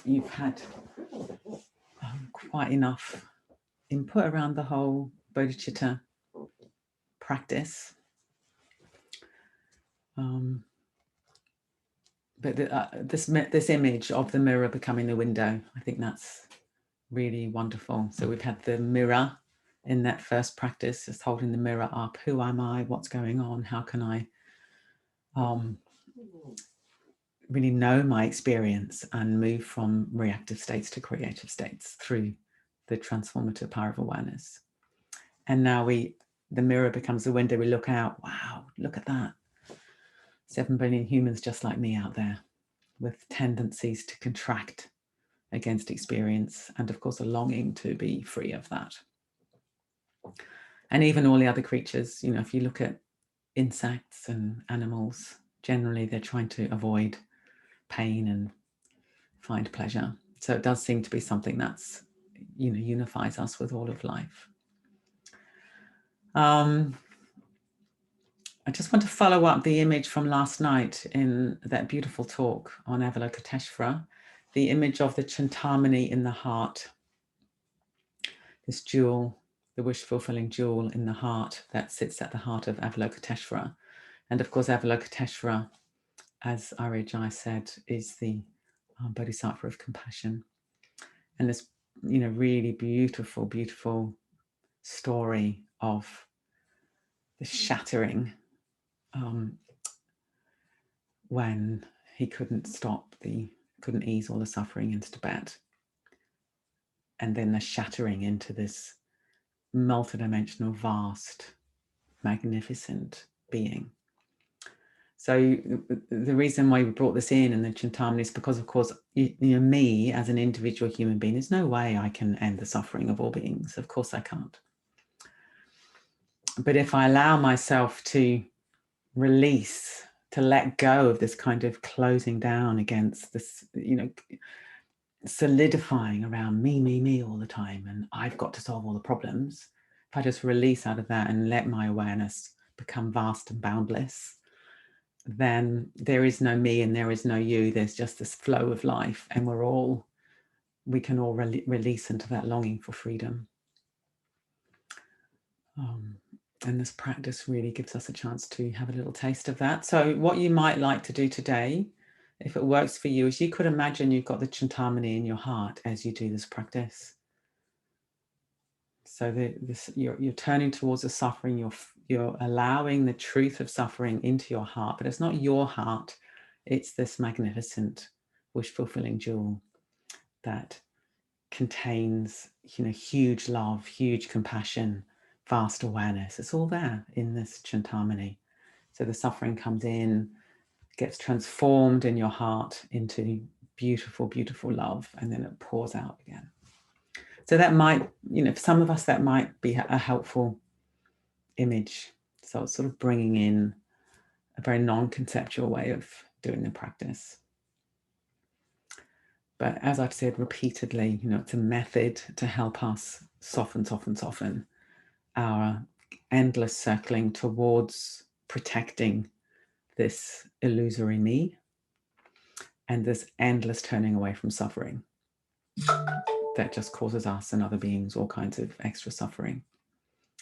you've had quite enough input around the whole bodhicitta practice. But this image of the mirror becoming the window, I think that's really wonderful. So we've had the mirror in that first practice, just holding the mirror up. Who am I? What's going on? How can I really know my experience and move from reactive states to creative states through the transformative power of awareness? And now the mirror becomes the window. We look out. Wow, look at that. 7 billion humans just like me out there, with tendencies to contract against experience, and of course a longing to be free of that. And even all the other creatures, if you look at insects and animals, generally they're trying to avoid pain and find pleasure. So it does seem to be something that's, unifies us with all of life. I just want to follow up the image from last night in that beautiful talk on Avalokiteshvara, the image of the Chintamani in the heart, this jewel, the wish-fulfilling jewel in the heart that sits at the heart of Avalokiteshvara. And of course, Avalokiteshvara, as Arijai said, is the Bodhisattva of compassion. And this, really beautiful, beautiful story of the shattering when he couldn't ease all the suffering into Tibet. And then the shattering into this multidimensional, vast, magnificent being. So the reason why we brought this in the Chintamani is because, of course, me as an individual human being, there's no way I can end the suffering of all beings. Of course I can't. But if I allow myself to release, to let go of this kind of closing down against this, solidifying around me all the time, and I've got to solve all the problems. If I just release out of that and let my awareness become vast and boundless, then there is no me and there is no you. There's just this flow of life, and we can all release into that longing for freedom. And this practice really gives us a chance to have a little taste of that. So what you might like to do today, if it works for you, is you could imagine you've got the Chintamani in your heart as you do this practice. So you're turning towards the suffering, you're allowing the truth of suffering into your heart, but it's not your heart, it's this magnificent wish-fulfilling jewel that contains, huge love, huge compassion, vast awareness. It's all there in this Chintamani. So the suffering comes in, gets transformed in your heart into beautiful, beautiful love, and then it pours out again. So that might, for some of us, that might be a helpful image. So it's sort of bringing in a very non-conceptual way of doing the practice. But as I've said repeatedly, it's a method to help us soften our endless circling towards protecting this illusory me and this endless turning away from suffering that just causes us and other beings all kinds of extra suffering.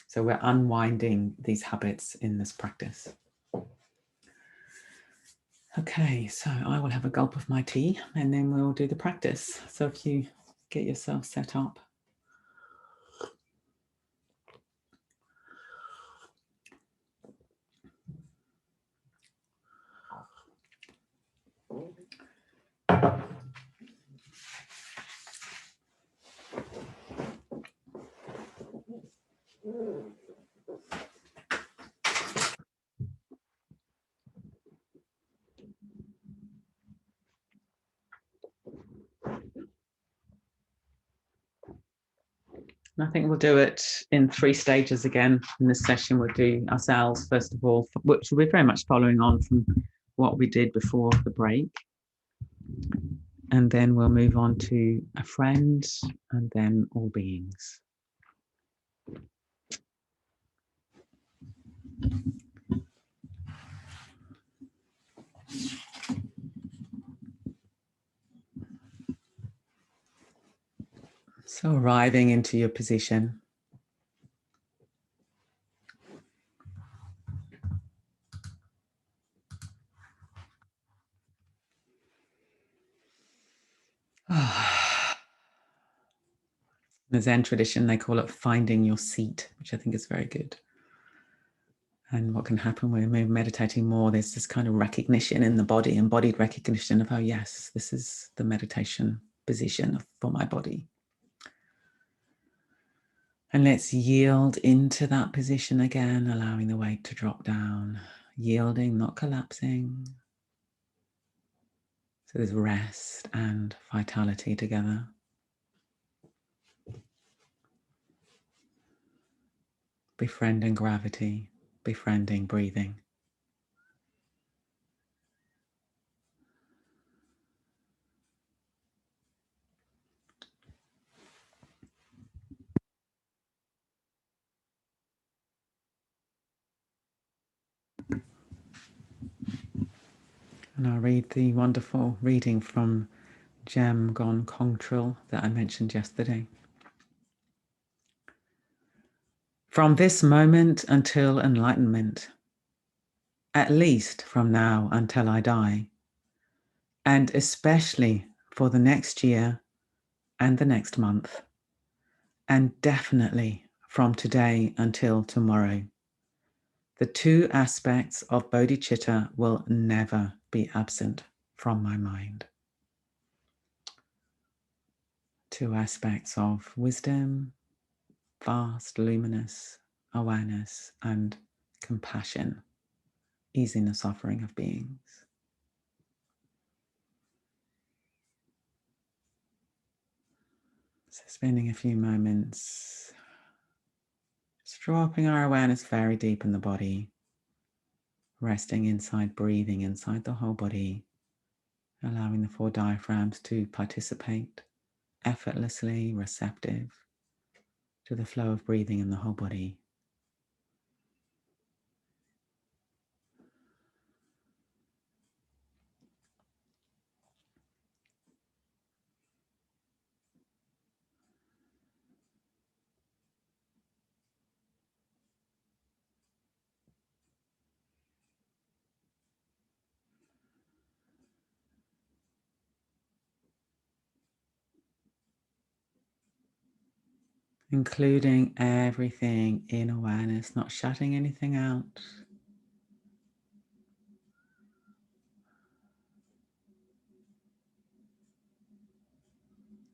So we're unwinding these habits in this practice. Okay, so I will have a gulp of my tea and then we'll do the practice. So if you get yourself set up. I think we'll do it in 3 stages again. In this session, we'll do ourselves, first of all, which will be very much following on from what we did before the break. And then we'll move on to a friend and then all beings. So arriving into your position. In the Zen tradition, they call it finding your seat, which I think is very good. And what can happen when we're meditating more, there's this kind of recognition in the body, embodied recognition of, oh yes, this is the meditation position for my body. And let's yield into that position again, allowing the weight to drop down, yielding, not collapsing. So there's rest and vitality together. Befriending gravity, befriending breathing. And I'll read the wonderful reading from Gem Gon Kongtril that I mentioned yesterday. From this moment until enlightenment, at least from now until I die, and especially for the next year and the next month, and definitely from today until tomorrow, the two aspects of bodhicitta will never be absent from my mind. Two aspects of wisdom, vast, luminous awareness, and compassion, easing the suffering of beings. So spending a few moments just dropping our awareness very deep in the body, resting inside, breathing inside the whole body, allowing the four diaphragms to participate effortlessly, receptive to the flow of breathing in the whole body. Including everything in awareness, not shutting anything out.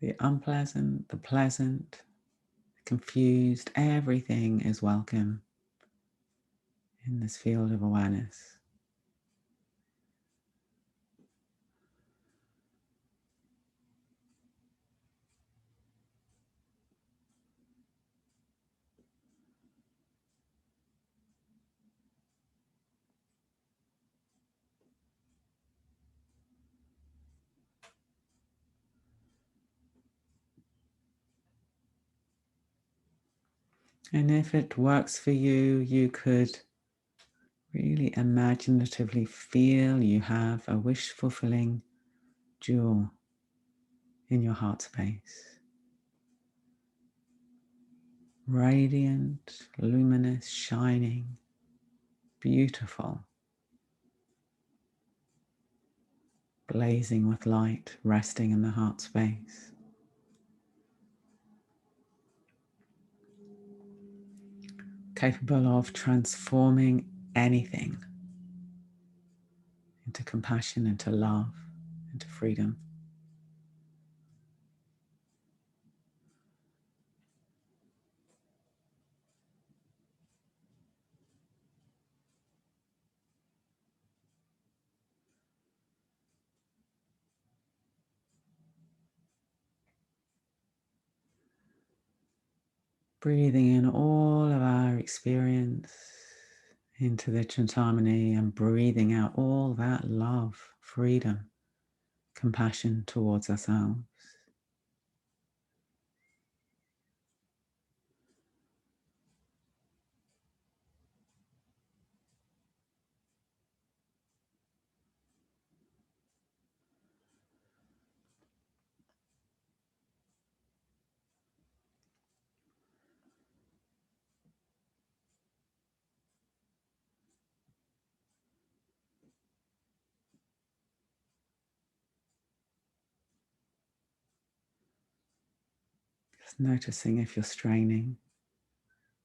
The unpleasant, the pleasant, the confused, everything is welcome in this field of awareness. And if it works for you, you could really imaginatively feel you have a wish-fulfilling jewel in your heart space. Radiant, luminous, shining, beautiful, blazing with light, resting in the heart space. Capable of transforming anything into compassion, into love, into freedom. Breathing in all of our experience into the Chintamani and breathing out all that love, freedom, compassion towards ourselves. Just noticing if you're straining.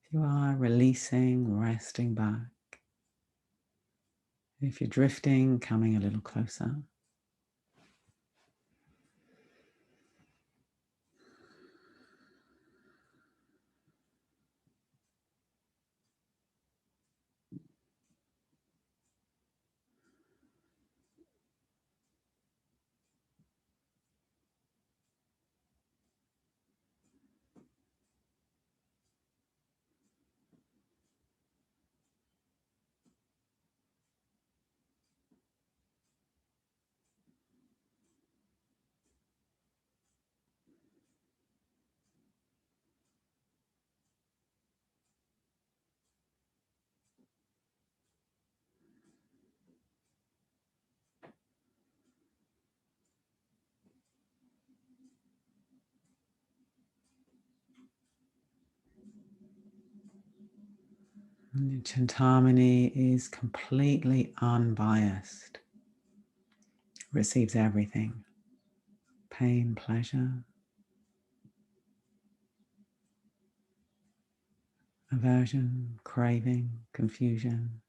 If you are, releasing, resting back. If you're drifting, coming a little closer. And Chintamani is completely unbiased. Receives everything. Pain, pleasure, aversion, craving, confusion,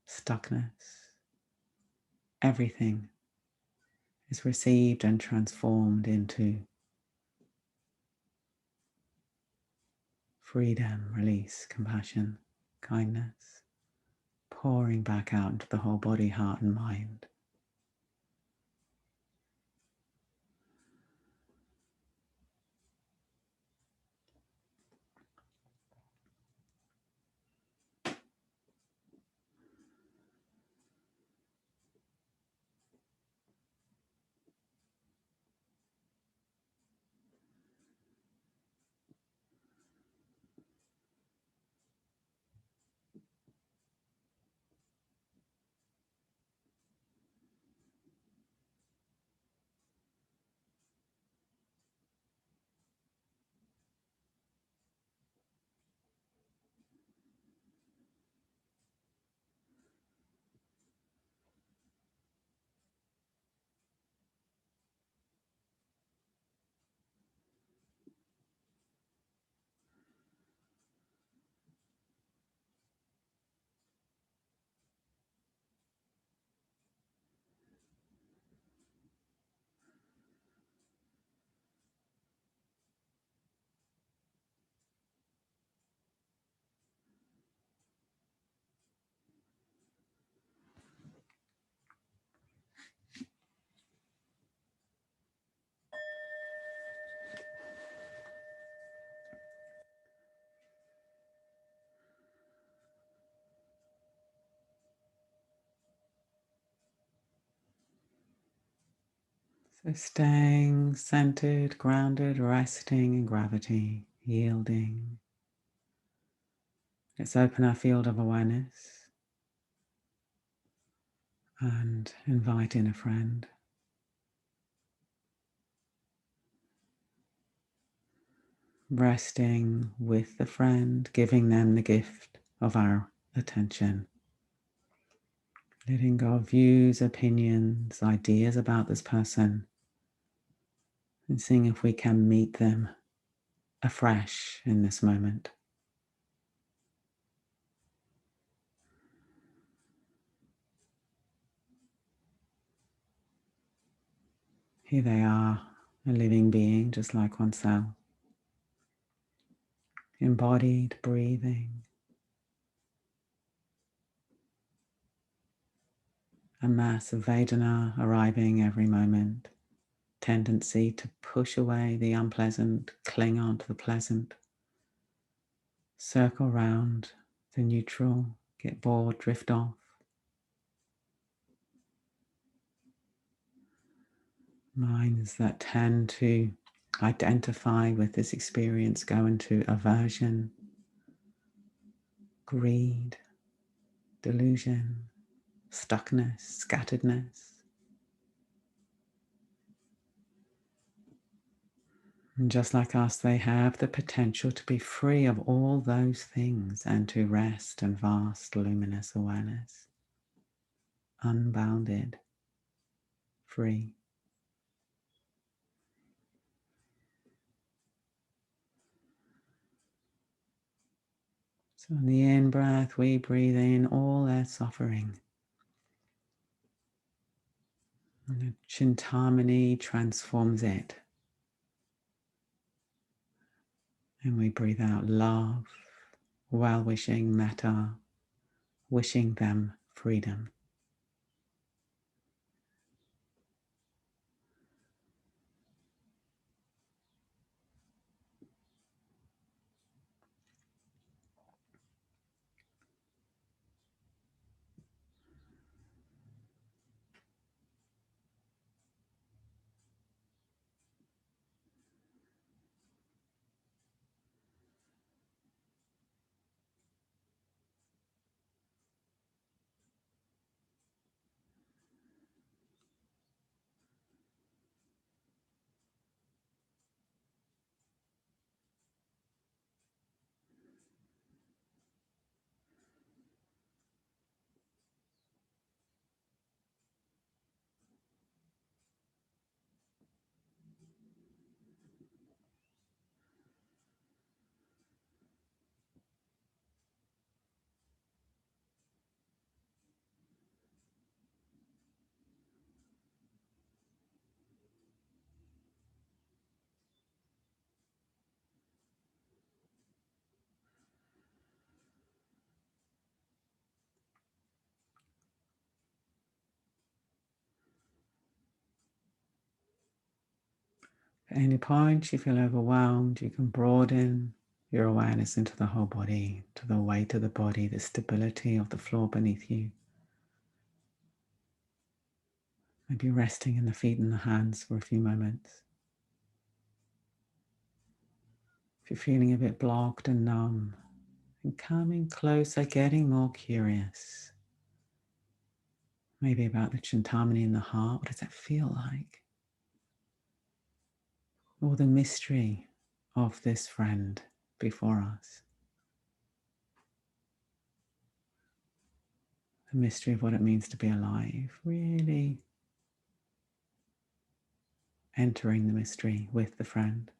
stuckness. Everything is received and transformed into freedom, release, compassion, kindness, pouring back out into the whole body, heart, and mind. So staying centered, grounded, resting in gravity, yielding. Let's open our field of awareness and invite in a friend. Resting with the friend, giving them the gift of our attention. Letting go of views, opinions, ideas about this person, and seeing if we can meet them afresh in this moment. Here they are, a living being just like oneself. Embodied, breathing. A mass of Vedana arriving every moment. Tendency to push away the unpleasant, cling on to the pleasant. Circle round the neutral, get bored, drift off. Minds that tend to identify with this experience go into aversion, greed, delusion, stuckness, scatteredness. And just like us, they have the potential to be free of all those things and to rest in vast, luminous awareness. Unbounded, free. So on the in-breath, we breathe in all their suffering. And the Chintamani transforms it. And we breathe out love, well-wishing, metta, wishing them freedom. At any point you feel overwhelmed, you can broaden your awareness into the whole body, to the weight of the body, the stability of the floor beneath you. Maybe resting in the feet and the hands for a few moments. If you're feeling a bit blocked and numb, and coming closer, getting more curious. Maybe about the Chintamani in the heart. What does that feel like? Or the mystery of this friend before us. The mystery of what it means to be alive. Really entering the mystery with the friend.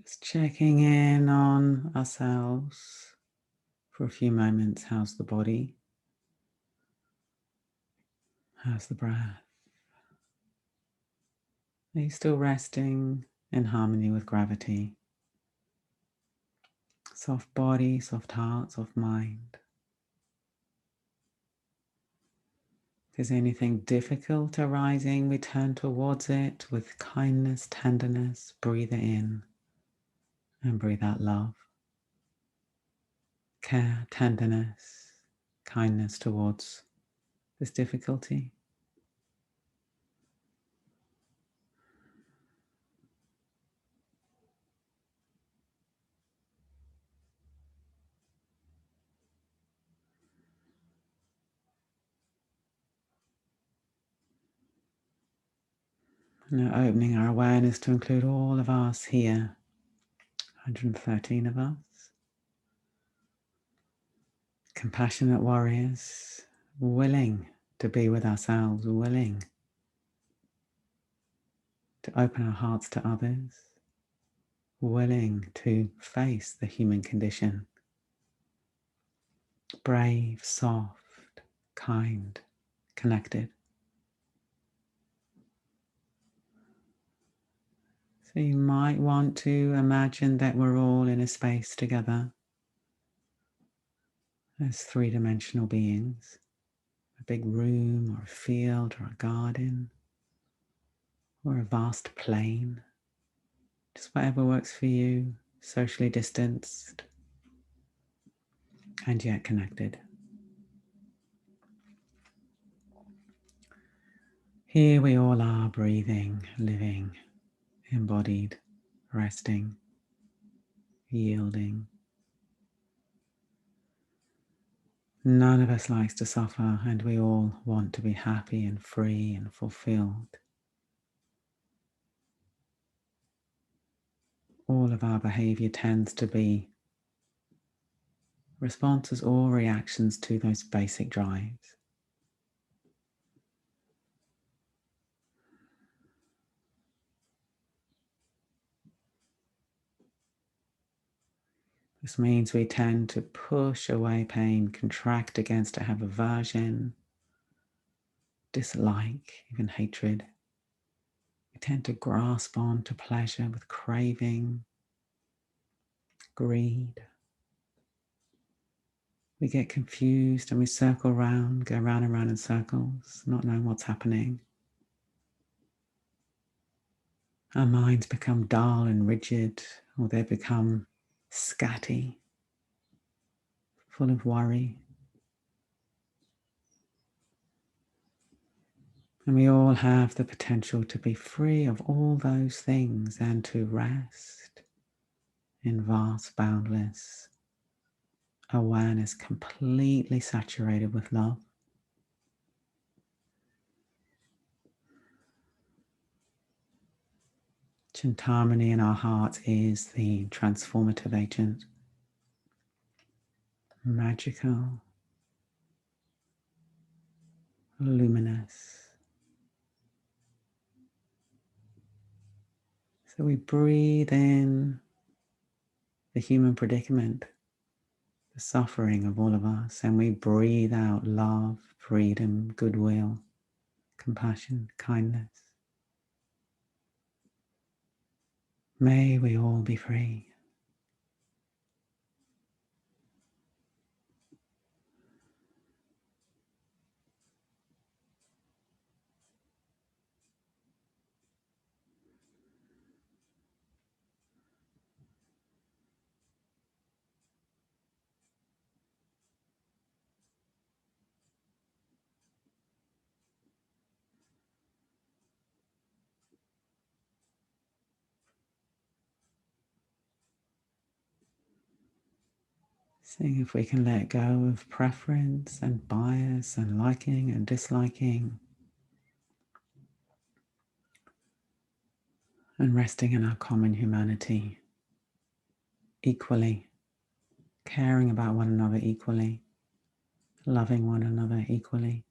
Just checking in on ourselves for a few moments. How's the body? How's the breath? Are you still resting in harmony with gravity? Soft body, soft heart, soft mind. If there's anything difficult arising, we turn towards it with kindness, tenderness, breathe it in, And breathe out love, care, tenderness, kindness towards this difficulty. Now opening our awareness to include all of us here, 113 of us. Compassionate warriors, willing to be with ourselves, willing to open our hearts to others, willing to face the human condition. Brave, soft, kind, connected. So you might want to imagine that we're all in a space together as three-dimensional beings. A big room or a field or a garden or a vast plain. Just whatever works for you, socially distanced and yet connected. Here we all are, breathing, living, embodied, resting, yielding. None of us likes to suffer, and we all want to be happy and free and fulfilled. All of our behavior tends to be responses or reactions to those basic drives. This means we tend to push away pain, contract against it, have aversion, dislike, even hatred. We tend to grasp on to pleasure with craving, greed. We get confused and we circle round, go round and round in circles, not knowing what's happening. Our minds become dull and rigid, or they become scatty, full of worry. And we all have the potential to be free of all those things and to rest in vast, boundless awareness, completely saturated with love. Chintamani in our hearts is the transformative agent, magical, luminous. So we breathe in the human predicament, the suffering of all of us, and we breathe out love, freedom, goodwill, compassion, kindness. May we all be free. Seeing if we can let go of preference and bias and liking and disliking, and resting in our common humanity equally, caring about one another equally, loving one another equally.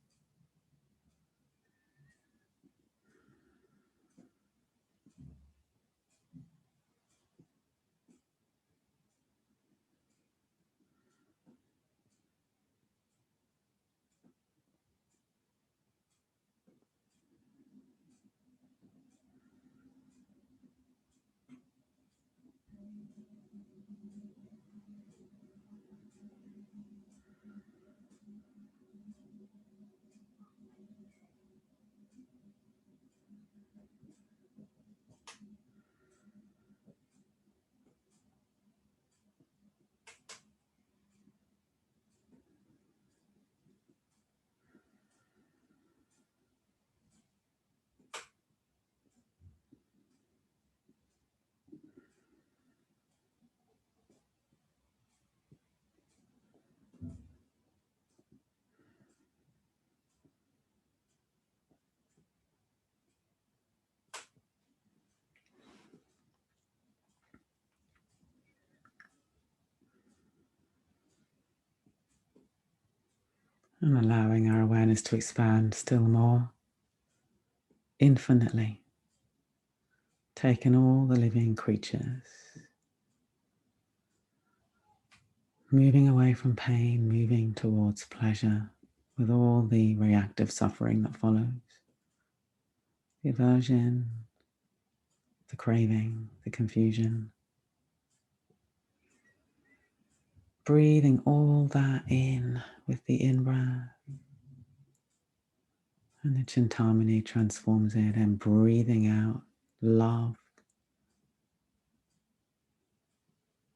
And allowing our awareness to expand still more, infinitely, taking all the living creatures, moving away from pain, moving towards pleasure, with all the reactive suffering that follows, the aversion, the craving, the confusion. Breathing all that in with the in-breath, and the Chintamani transforms it, and breathing out love,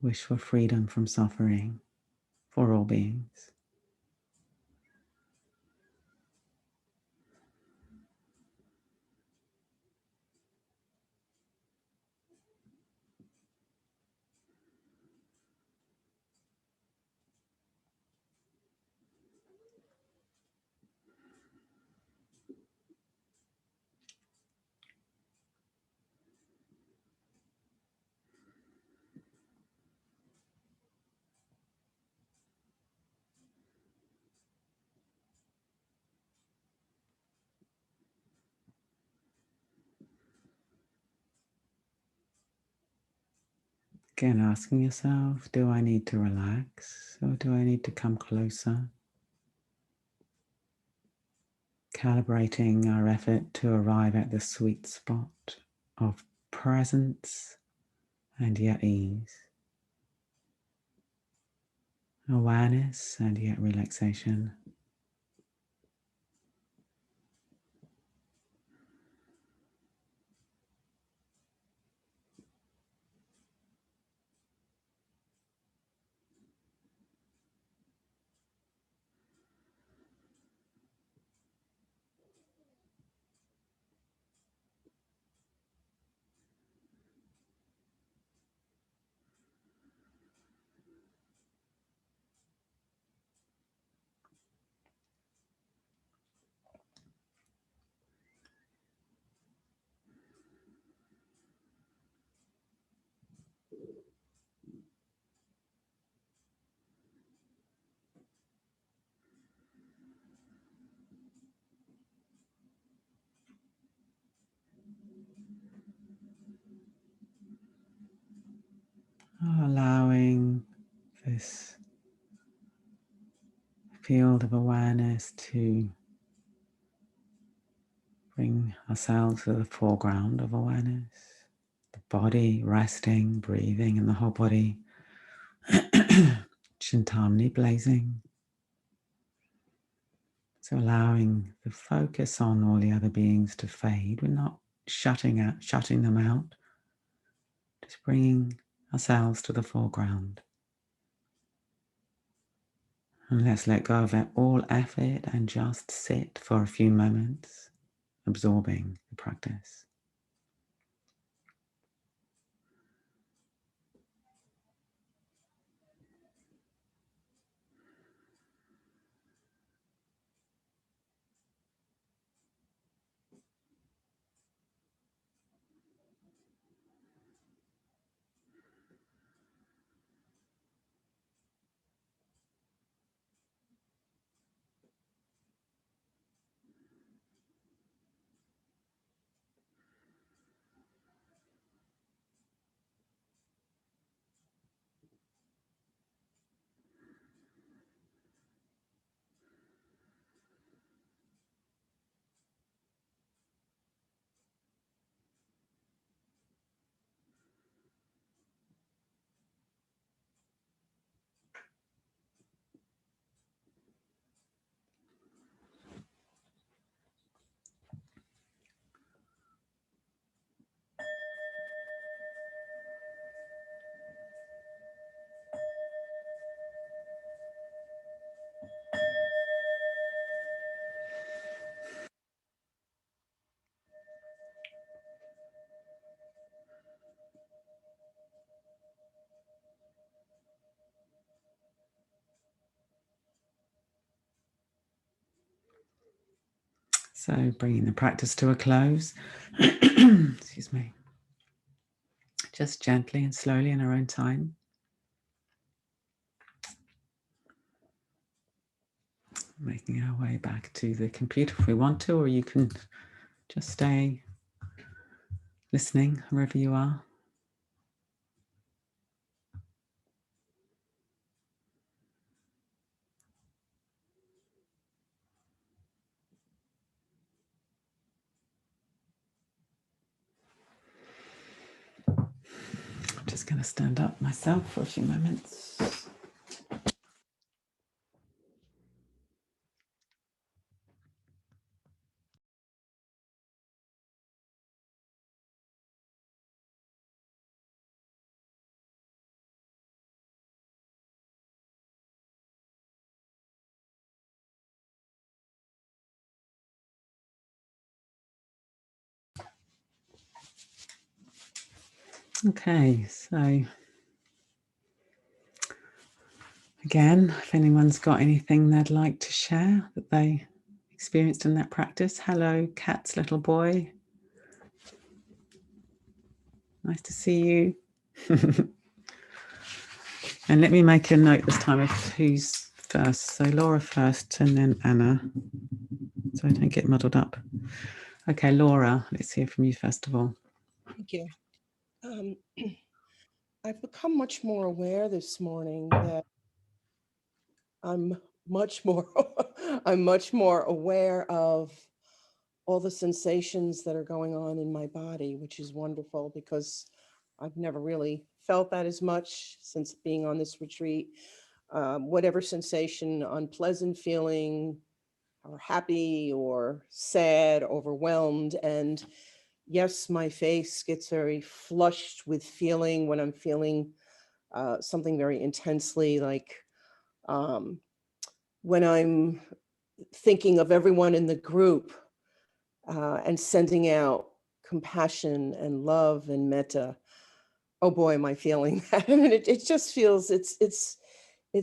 wish for freedom from suffering for all beings. Again, asking yourself, do I need to relax or do I need to come closer? Calibrating our effort to arrive at the sweet spot of presence and yet ease, awareness and yet relaxation. Allowing this field of awareness to bring ourselves to the foreground of awareness, the body resting, breathing, and the whole body Chintamani blazing. So allowing the focus on all the other beings to fade. We're not shutting them out, just bringing ourselves to the foreground. And let's let go of all effort and just sit for a few moments, absorbing the practice. So bringing the practice to a close, excuse me, just gently and slowly in our own time. Making our way back to the computer if we want to, or you can just stay listening wherever you are. I'm just going to stand up myself for a few moments. Okay, so again, if anyone's got anything they'd like to share that they experienced in that practice. Hello, Kat's little boy. Nice to see you. And let me make a note this time of who's first. So Laura first and then Anna, so I don't get muddled up. Okay, Laura, let's hear from you first of all.
Thank you. I've become much more aware this morning that I'm much more aware of all the sensations that are going on in my body, which is wonderful because I've never really felt that as much since being on this retreat. Whatever sensation, unpleasant feeling, or happy or sad, overwhelmed, and yes, my face gets very flushed with feeling when I'm feeling something very intensely, like when I'm thinking of everyone in the group and sending out compassion and love and metta. Oh boy, am I feeling that. I mean, it just feels, it's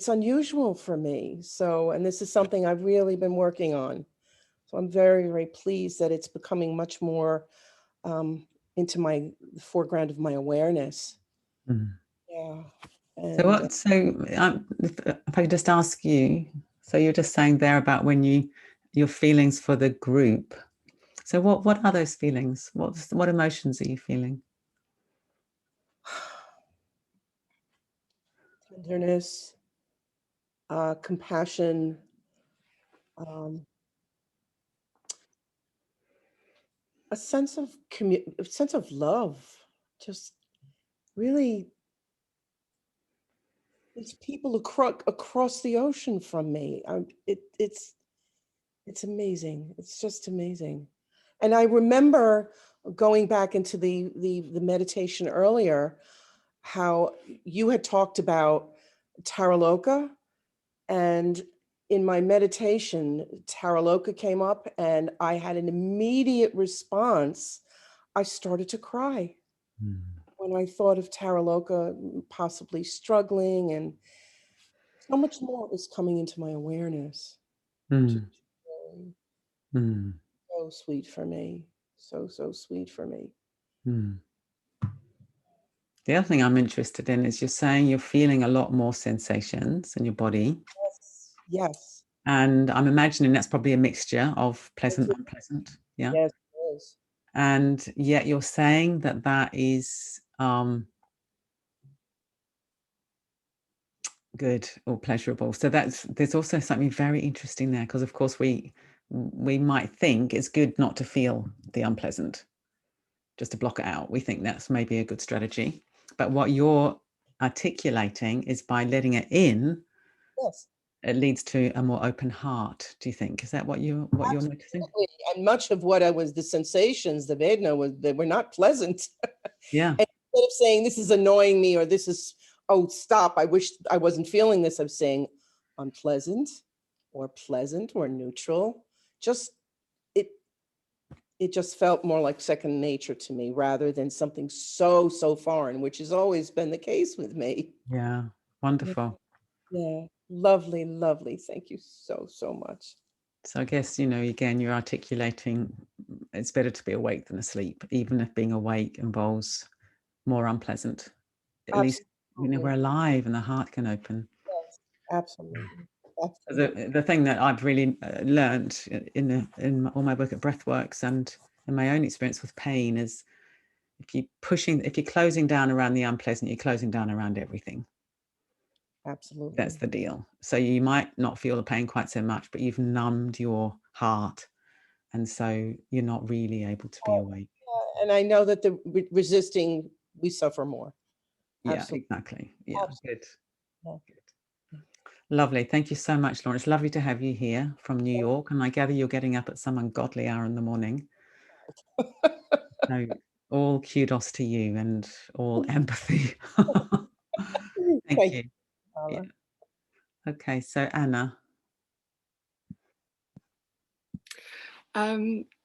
unusual for me. So, and this is something I've really been working on. So I'm very, very pleased that it's becoming much more into the foreground of my awareness.
Mm.
Yeah.
And if I could just ask you, so you're just saying there about when your feelings for the group. So what are those feelings? What emotions are you feeling?
Tenderness, compassion, a sense of love, just really these people across the ocean from me. It's amazing. It's just amazing. And I remember going back into the meditation earlier, how you had talked about Taraloka, and in my meditation, Taraloka came up and I had an immediate response. I started to cry when I thought of Taraloka possibly struggling, and so much more is coming into my awareness. Which is really so sweet for me. So sweet for me.
The other thing I'm interested in is you're saying you're feeling a lot more sensations in your body.
Yes.
And I'm imagining that's probably a mixture of pleasant and unpleasant. Yeah.
Yes, it is.
And yet you're saying that is good or pleasurable. So there's also something very interesting there, because of course we might think it's good not to feel the unpleasant, just to block it out. We think that's maybe a good strategy. But what you're articulating is by letting it in,
yes,
it leads to a more open heart. Do you think? Is that what you're noticing?
And much of what the sensations, the Vedana, they were not pleasant.
Yeah.
And instead of saying this is annoying me, or this is, oh, stop, I wish I wasn't feeling this, I'm saying unpleasant or pleasant or neutral. Just it just felt more like second nature to me, rather than something so foreign, which has always been the case with me.
Yeah. Wonderful.
Yeah. Lovely, lovely. Thank you so much.
So I guess, again, you're articulating it's better to be awake than asleep, even if being awake involves more unpleasant. At least, we're alive and the heart can open.
Yes, absolutely.
The thing that I've really learned in all my work at Breathworks and in my own experience with pain is if you're closing down around the unpleasant, you're closing down around everything.
Absolutely.
That's the deal. So you might not feel the pain quite so much, but you've numbed your heart. And so you're not really able to be awake.
And I know that the resisting, we suffer more.
Yeah,
Absolutely.
exactly. Yeah,
Absolutely.
good. Lovely. Thank you so much, Lauren. It's lovely to have you here from New York. And I gather you're getting up at some ungodly hour in the morning. So all kudos to you and all empathy. Thank you. Yeah. Okay, so Anna.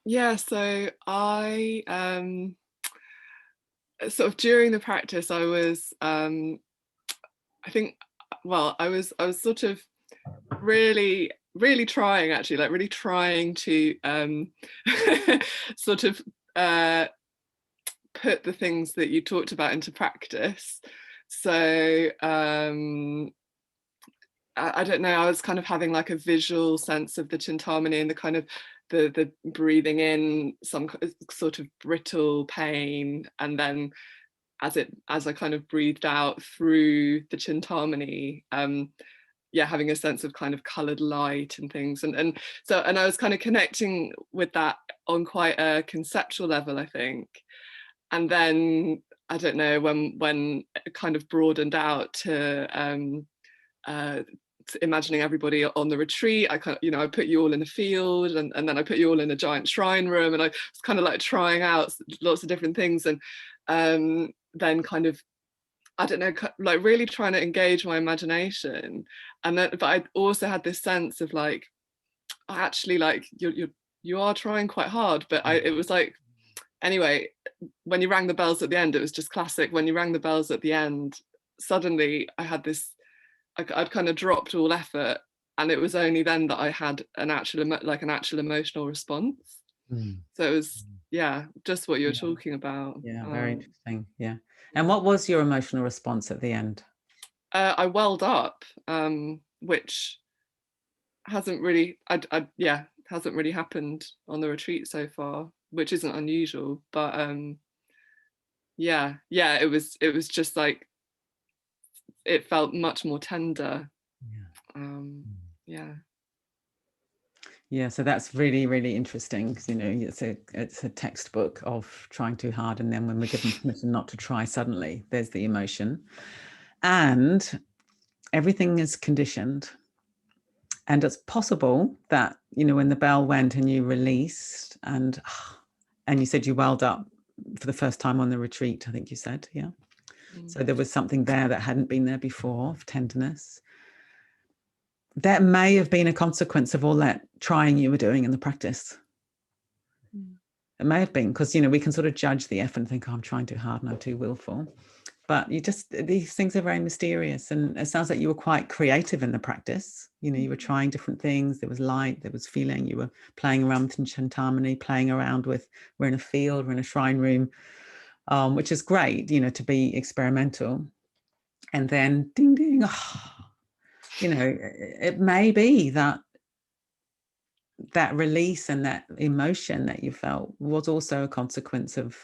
Yeah, so I sort of during the practice I was I think, well, I was sort of really trying, actually, like really trying to sort of put the things that you talked about into practice. So I don't know, I was kind of having like a visual sense of the Chintamani and the kind of the breathing in some sort of brittle pain, and then as I kind of breathed out through the Chintamani, yeah, having a sense of kind of coloured light and things, and I was kind of connecting with that on quite a conceptual level, I think. And then I don't know, when it kind of broadened out to imagining everybody on the retreat, I kind of, I put you all in a field, and then I put you all in a giant shrine room, and I was kind of like trying out lots of different things, and then kind of, I don't know, like really trying to engage my imagination. And then, but I also had this sense of like, actually, like you are trying quite hard, but it was like, anyway, when you rang the bells at the end, it was just classic. When you rang the bells at the end, suddenly I had this, I'd kind of dropped all effort, and it was only then that I had an actual emotional response. So it was, yeah, just what you were talking about.
Yeah, very interesting. Yeah. And what was your emotional response at the end?
I welled up, which hasn't really, hasn't really happened on the retreat so far, which isn't unusual. But yeah, it was just like, it felt much more tender. Yeah, so that's really, really interesting, because it's a textbook of trying too hard, and then when we're given permission not to try, suddenly there's the emotion, and everything is conditioned. And it's possible that when the bell went and you released, and you said you welled up for the first time on the retreat, I think you said, yeah. So there was something there that hadn't been there before, of tenderness. That may have been a consequence of all that trying you were doing in the practice. It may have been, because we can sort of judge the effort and think, oh, I'm trying too hard and I'm too willful. But these things are very mysterious, and it sounds like you were quite creative in the practice. You were trying different things. There was light, there was feeling. You were playing around with Chintamani, playing around with, we're in a field, we're in a shrine room, which is great, to be experimental. And then ding, ding, it may be that release and that emotion that you felt was also a consequence of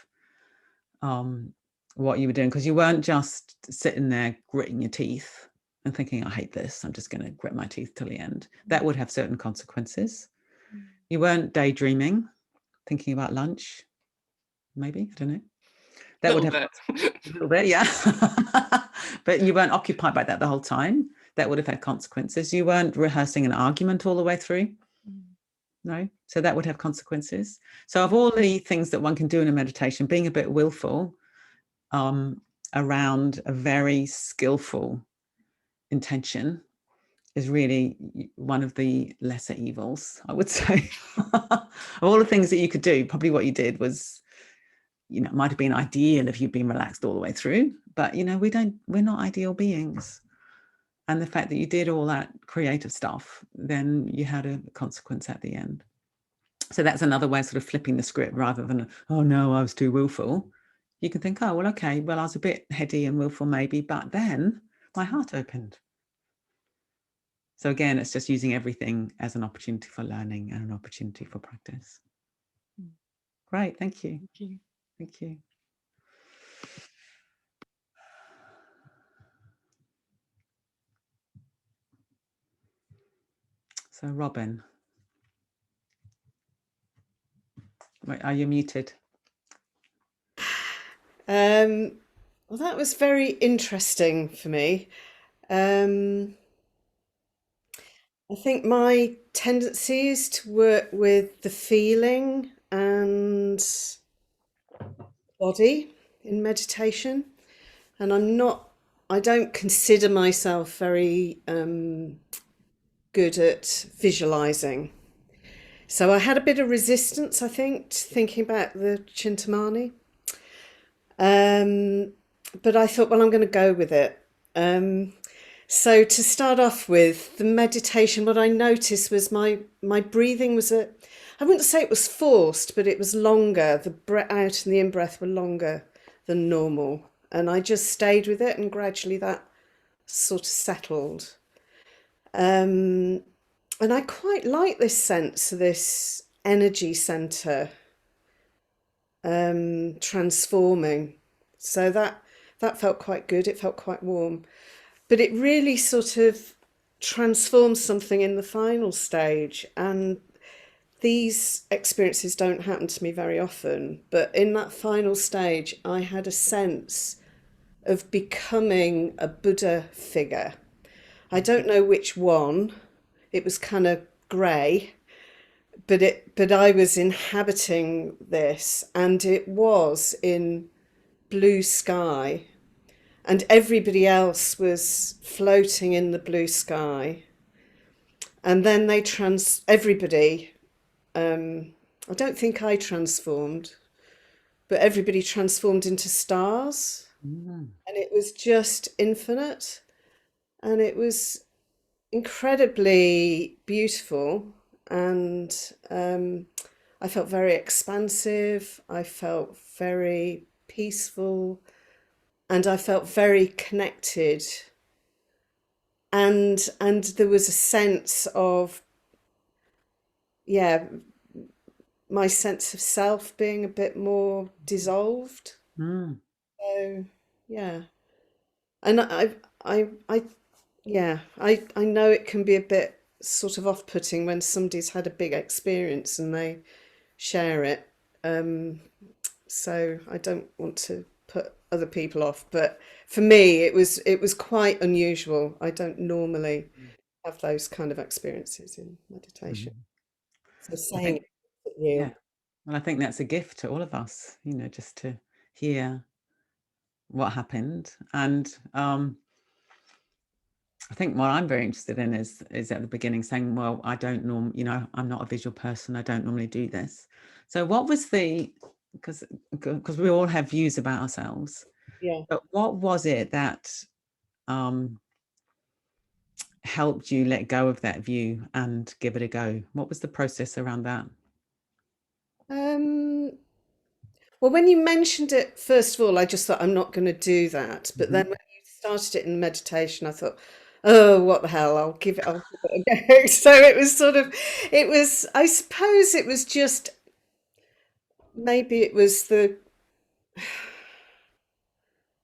what you were doing, because you weren't just sitting there gritting your teeth and thinking, I hate this, I'm just going to grit my teeth till the end. That would have certain consequences. You weren't daydreaming, thinking about lunch, maybe, I don't know. That would have a little bit, yeah. But you weren't occupied by that the whole time. That would have had consequences. You weren't rehearsing an argument all the way through. No, so that would have consequences. So of all the things that one can do in a meditation, being a bit willful around a very skillful intention is really one of the lesser evils, I would say. Of all the things that you could do, probably what you did was, it might have been ideal if you'd been relaxed all the way through, but we're not ideal beings. And the fact that you did all that creative stuff, then you had a consequence at the end. So that's another way of sort of flipping the script, rather than, oh no, I was too willful. You can think, oh, well, okay, well, I was a bit heady and willful maybe, but then my heart opened.
So again, it's just using everything as an opportunity for learning and an opportunity for practice. Great, thank you.
Thank you.
Thank you. So Robin, wait, are you muted?
Well, that was very interesting for me. I think my tendency is to work with the feeling and body in meditation, and I don't consider myself very good at visualizing. So I had a bit of resistance, I think, to thinking about the Chintamani. But I thought, well, I'm going to go with it. So to start off with, the meditation, what I noticed was my breathing was I wouldn't say it was forced, but it was longer. The breath out and the in-breath were longer than normal. And I just stayed with it, and gradually that sort of settled. And I quite like this sense of this energy center transforming. So that felt quite good. It felt quite warm. But it really sort of transforms something in the final stage. And these experiences don't happen to me very often. But in that final stage, I had a sense of becoming a Buddha figure. I don't know which one. It was kind of grey, but I was inhabiting this, and it was in blue sky, and everybody else was floating in the blue sky. And then everybody, I don't think I transformed, but everybody transformed into stars, and it was just infinite, and it was incredibly beautiful. And I felt very expansive, I felt very peaceful, and I felt very connected. And there was a sense of, yeah, my sense of self being a bit more dissolved. So yeah. And I know it can be a bit sort of off-putting when somebody's had a big experience and they share it. So I don't want to put other people off, but for me it was quite unusual. I don't normally have those kind of experiences in meditation. So saying it's real.
Yeah, and I think that's a gift to all of us, just to hear what happened. And I think what I'm very interested in is at the beginning saying, well, I don't I'm not a visual person. I don't normally do this. So what was because we all have views about ourselves.
Yeah.
But what was it that helped you let go of that view and give it a go? What was the process around that?
Well, when you mentioned it, first of all, I just thought, I'm not going to do that. But then when you started it in meditation, I thought, oh, what the hell, I'll give it a go. So it was, I suppose it was just, maybe it was the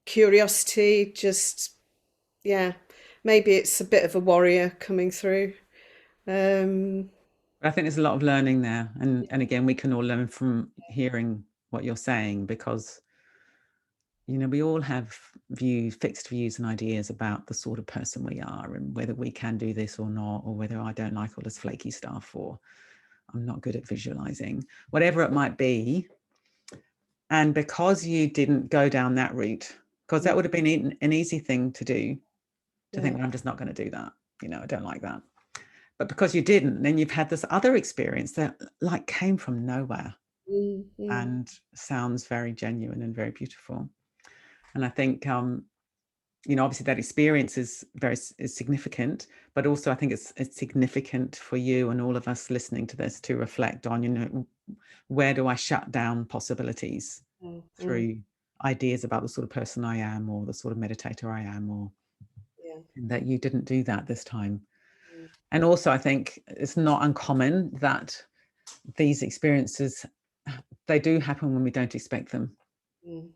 curiosity, yeah, maybe it's a bit of a warrior coming through.
I think there's a lot of learning there. And again, we can all learn from hearing what you're saying, because we all have fixed views and ideas about the sort of person we are, and whether we can do this or not, or whether I don't like all this flaky stuff, or I'm not good at visualizing, whatever it might be. And because you didn't go down that route, because that would have been an easy thing to do, to think, well, I'm just not going to do that. I don't like that. But because you didn't, then you've had this other experience that came from nowhere and sounds very genuine and very beautiful. And I think, obviously that experience is significant, but also I think it's significant for you and all of us listening to this to reflect on, where do I shut down possibilities through ideas about the sort of person I am, or the sort of meditator I am, or that you didn't do that this time. And also, I think it's not uncommon that these experiences, they do happen when we don't expect them.
Mm.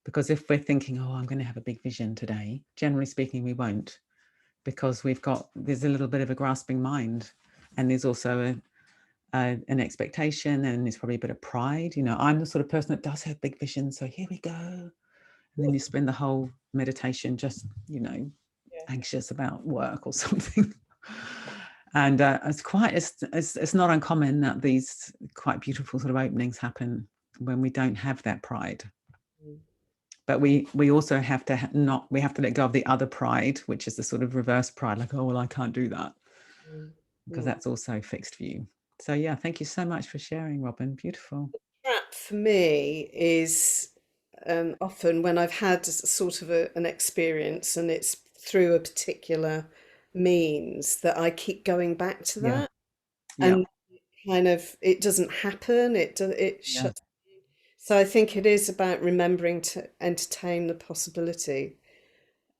Because if we're thinking, oh, I'm going to have a big vision today, generally speaking, we won't, because there's a little bit of a grasping mind, and there's also an expectation, and there's probably a bit of pride. You know, I'm the sort of person that does have big visions, so here we go. And then you spend the whole meditation just, you know, anxious about work or something. And it's not uncommon that these quite beautiful sort of openings happen when we don't have that pride. But we also have to we have to let go of the other pride, which is the sort of reverse pride, like, oh, well, I can't do that, because that's also fixed view. So yeah, thank you so much for sharing, Robin. Beautiful.
The trap for me is often when I've had sort of an experience and it's through a particular means that I keep going back to that, and kind of it doesn't happen. It shuts. So I think it is about remembering to entertain the possibility,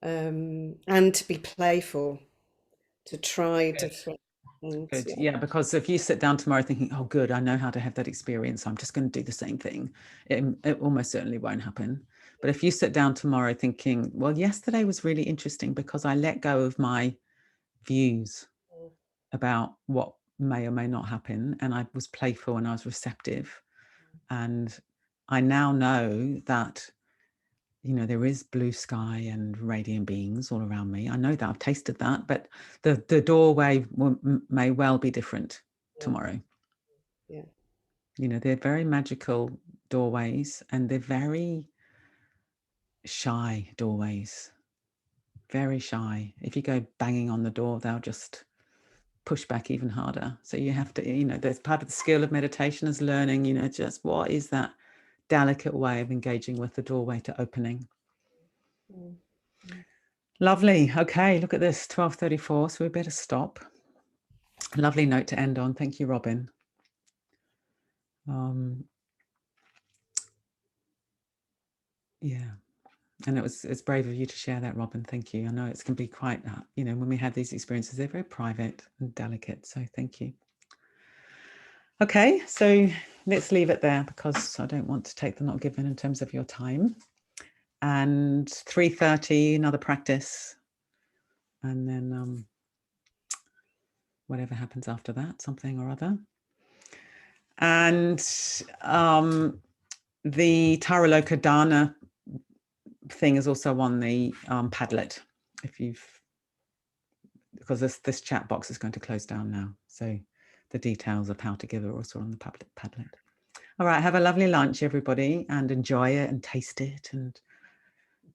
and to be playful, to try different things.
Good. Yeah, because if you sit down tomorrow thinking, oh, good, I know how to have that experience, I'm just going to do the same thing, it almost certainly won't happen. But if you sit down tomorrow thinking, well, yesterday was really interesting because I let go of my views about what may or may not happen, and I was playful and I was receptive, and I now know that, you know, there is blue sky and radiant beings all around me. I know that, I've tasted that, but the doorway may well be different tomorrow.
Yeah.
You know, they're very magical doorways, and they're very shy doorways, very shy. If you go banging on the door, they'll just push back even harder. So you have to, you know, there's part of the skill of meditation is learning, you know, just what is that delicate way of engaging with the doorway to opening. Lovely. Okay, look at this, 12:34, so we better stop. Lovely note to end on. Thank you, Robin. Yeah, and it's brave of you to share that, Robin. Thank you. I know it can be quite, you know, when we have these experiences, they're very private and delicate. So thank you. Okay, so let's leave it there because I don't want to take the not given in terms of your time. And 3:30, another practice. And then whatever happens after that, something or other. And the Taraloka Dana thing is also on the Padlet, because this chat box is going to close down now. So the details of how to give are also on the Padlet. All right, have a lovely lunch, everybody, and enjoy it and taste it, and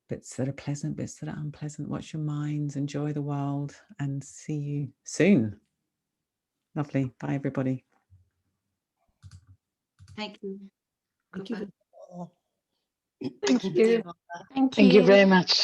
bits that are pleasant, bits that are unpleasant. Watch your minds, enjoy the world, and see you soon. Lovely. Bye, everybody.
Thank you.
Thank you.
Thank you.
Thank you very much.